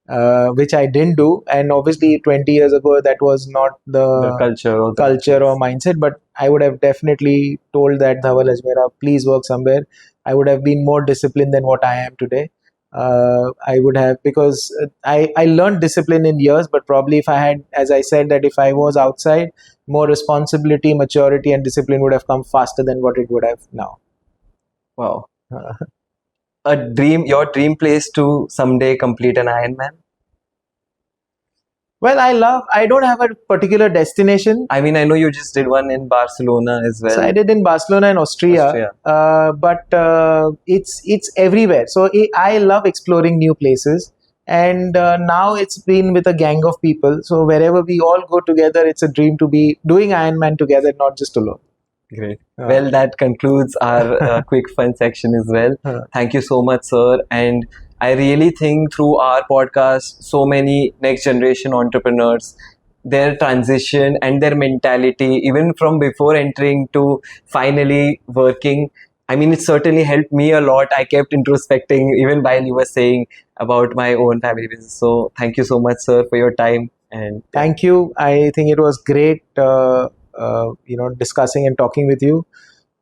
which I didn't do. And obviously, 20 years ago, that was not The the culture or the culture or mindset. But I would have definitely told that Dhaval Ajmera, please work somewhere. I would have been more disciplined than what I am today. I would have, because I learned discipline in years, but probably if I had, as I said, that if I was outside, more responsibility, maturity, and discipline would have come faster than what it would have now. Wow. Your dream place to someday complete an Ironman? Well, I don't have a particular destination. I mean, I know you just did one in Barcelona as well. So I did in Barcelona and Austria. But it's everywhere. So I love exploring new places, and now it's been with a gang of people. So wherever we all go together, it's a dream to be doing Ironman together, not just alone. Great. Well, that concludes our quick fun section as well. Thank you so much, sir. And I really think through our podcast, so many next generation entrepreneurs, their transition and their mentality, even from before entering to finally working, I mean, it certainly helped me a lot. I kept introspecting even while you were saying about my own family business. So thank you so much, sir, for your time. And Thank you. I think it was great, discussing and talking with you.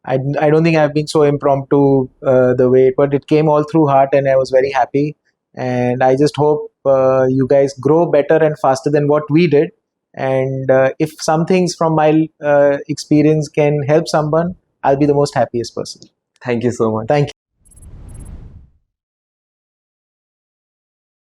I don't think I've been so impromptu the way, but it came all through heart, and I was very happy. And I just hope you guys grow better and faster than what we did. And if some things from my experience can help someone, I'll be the most happiest person. thank you so much. Thank you.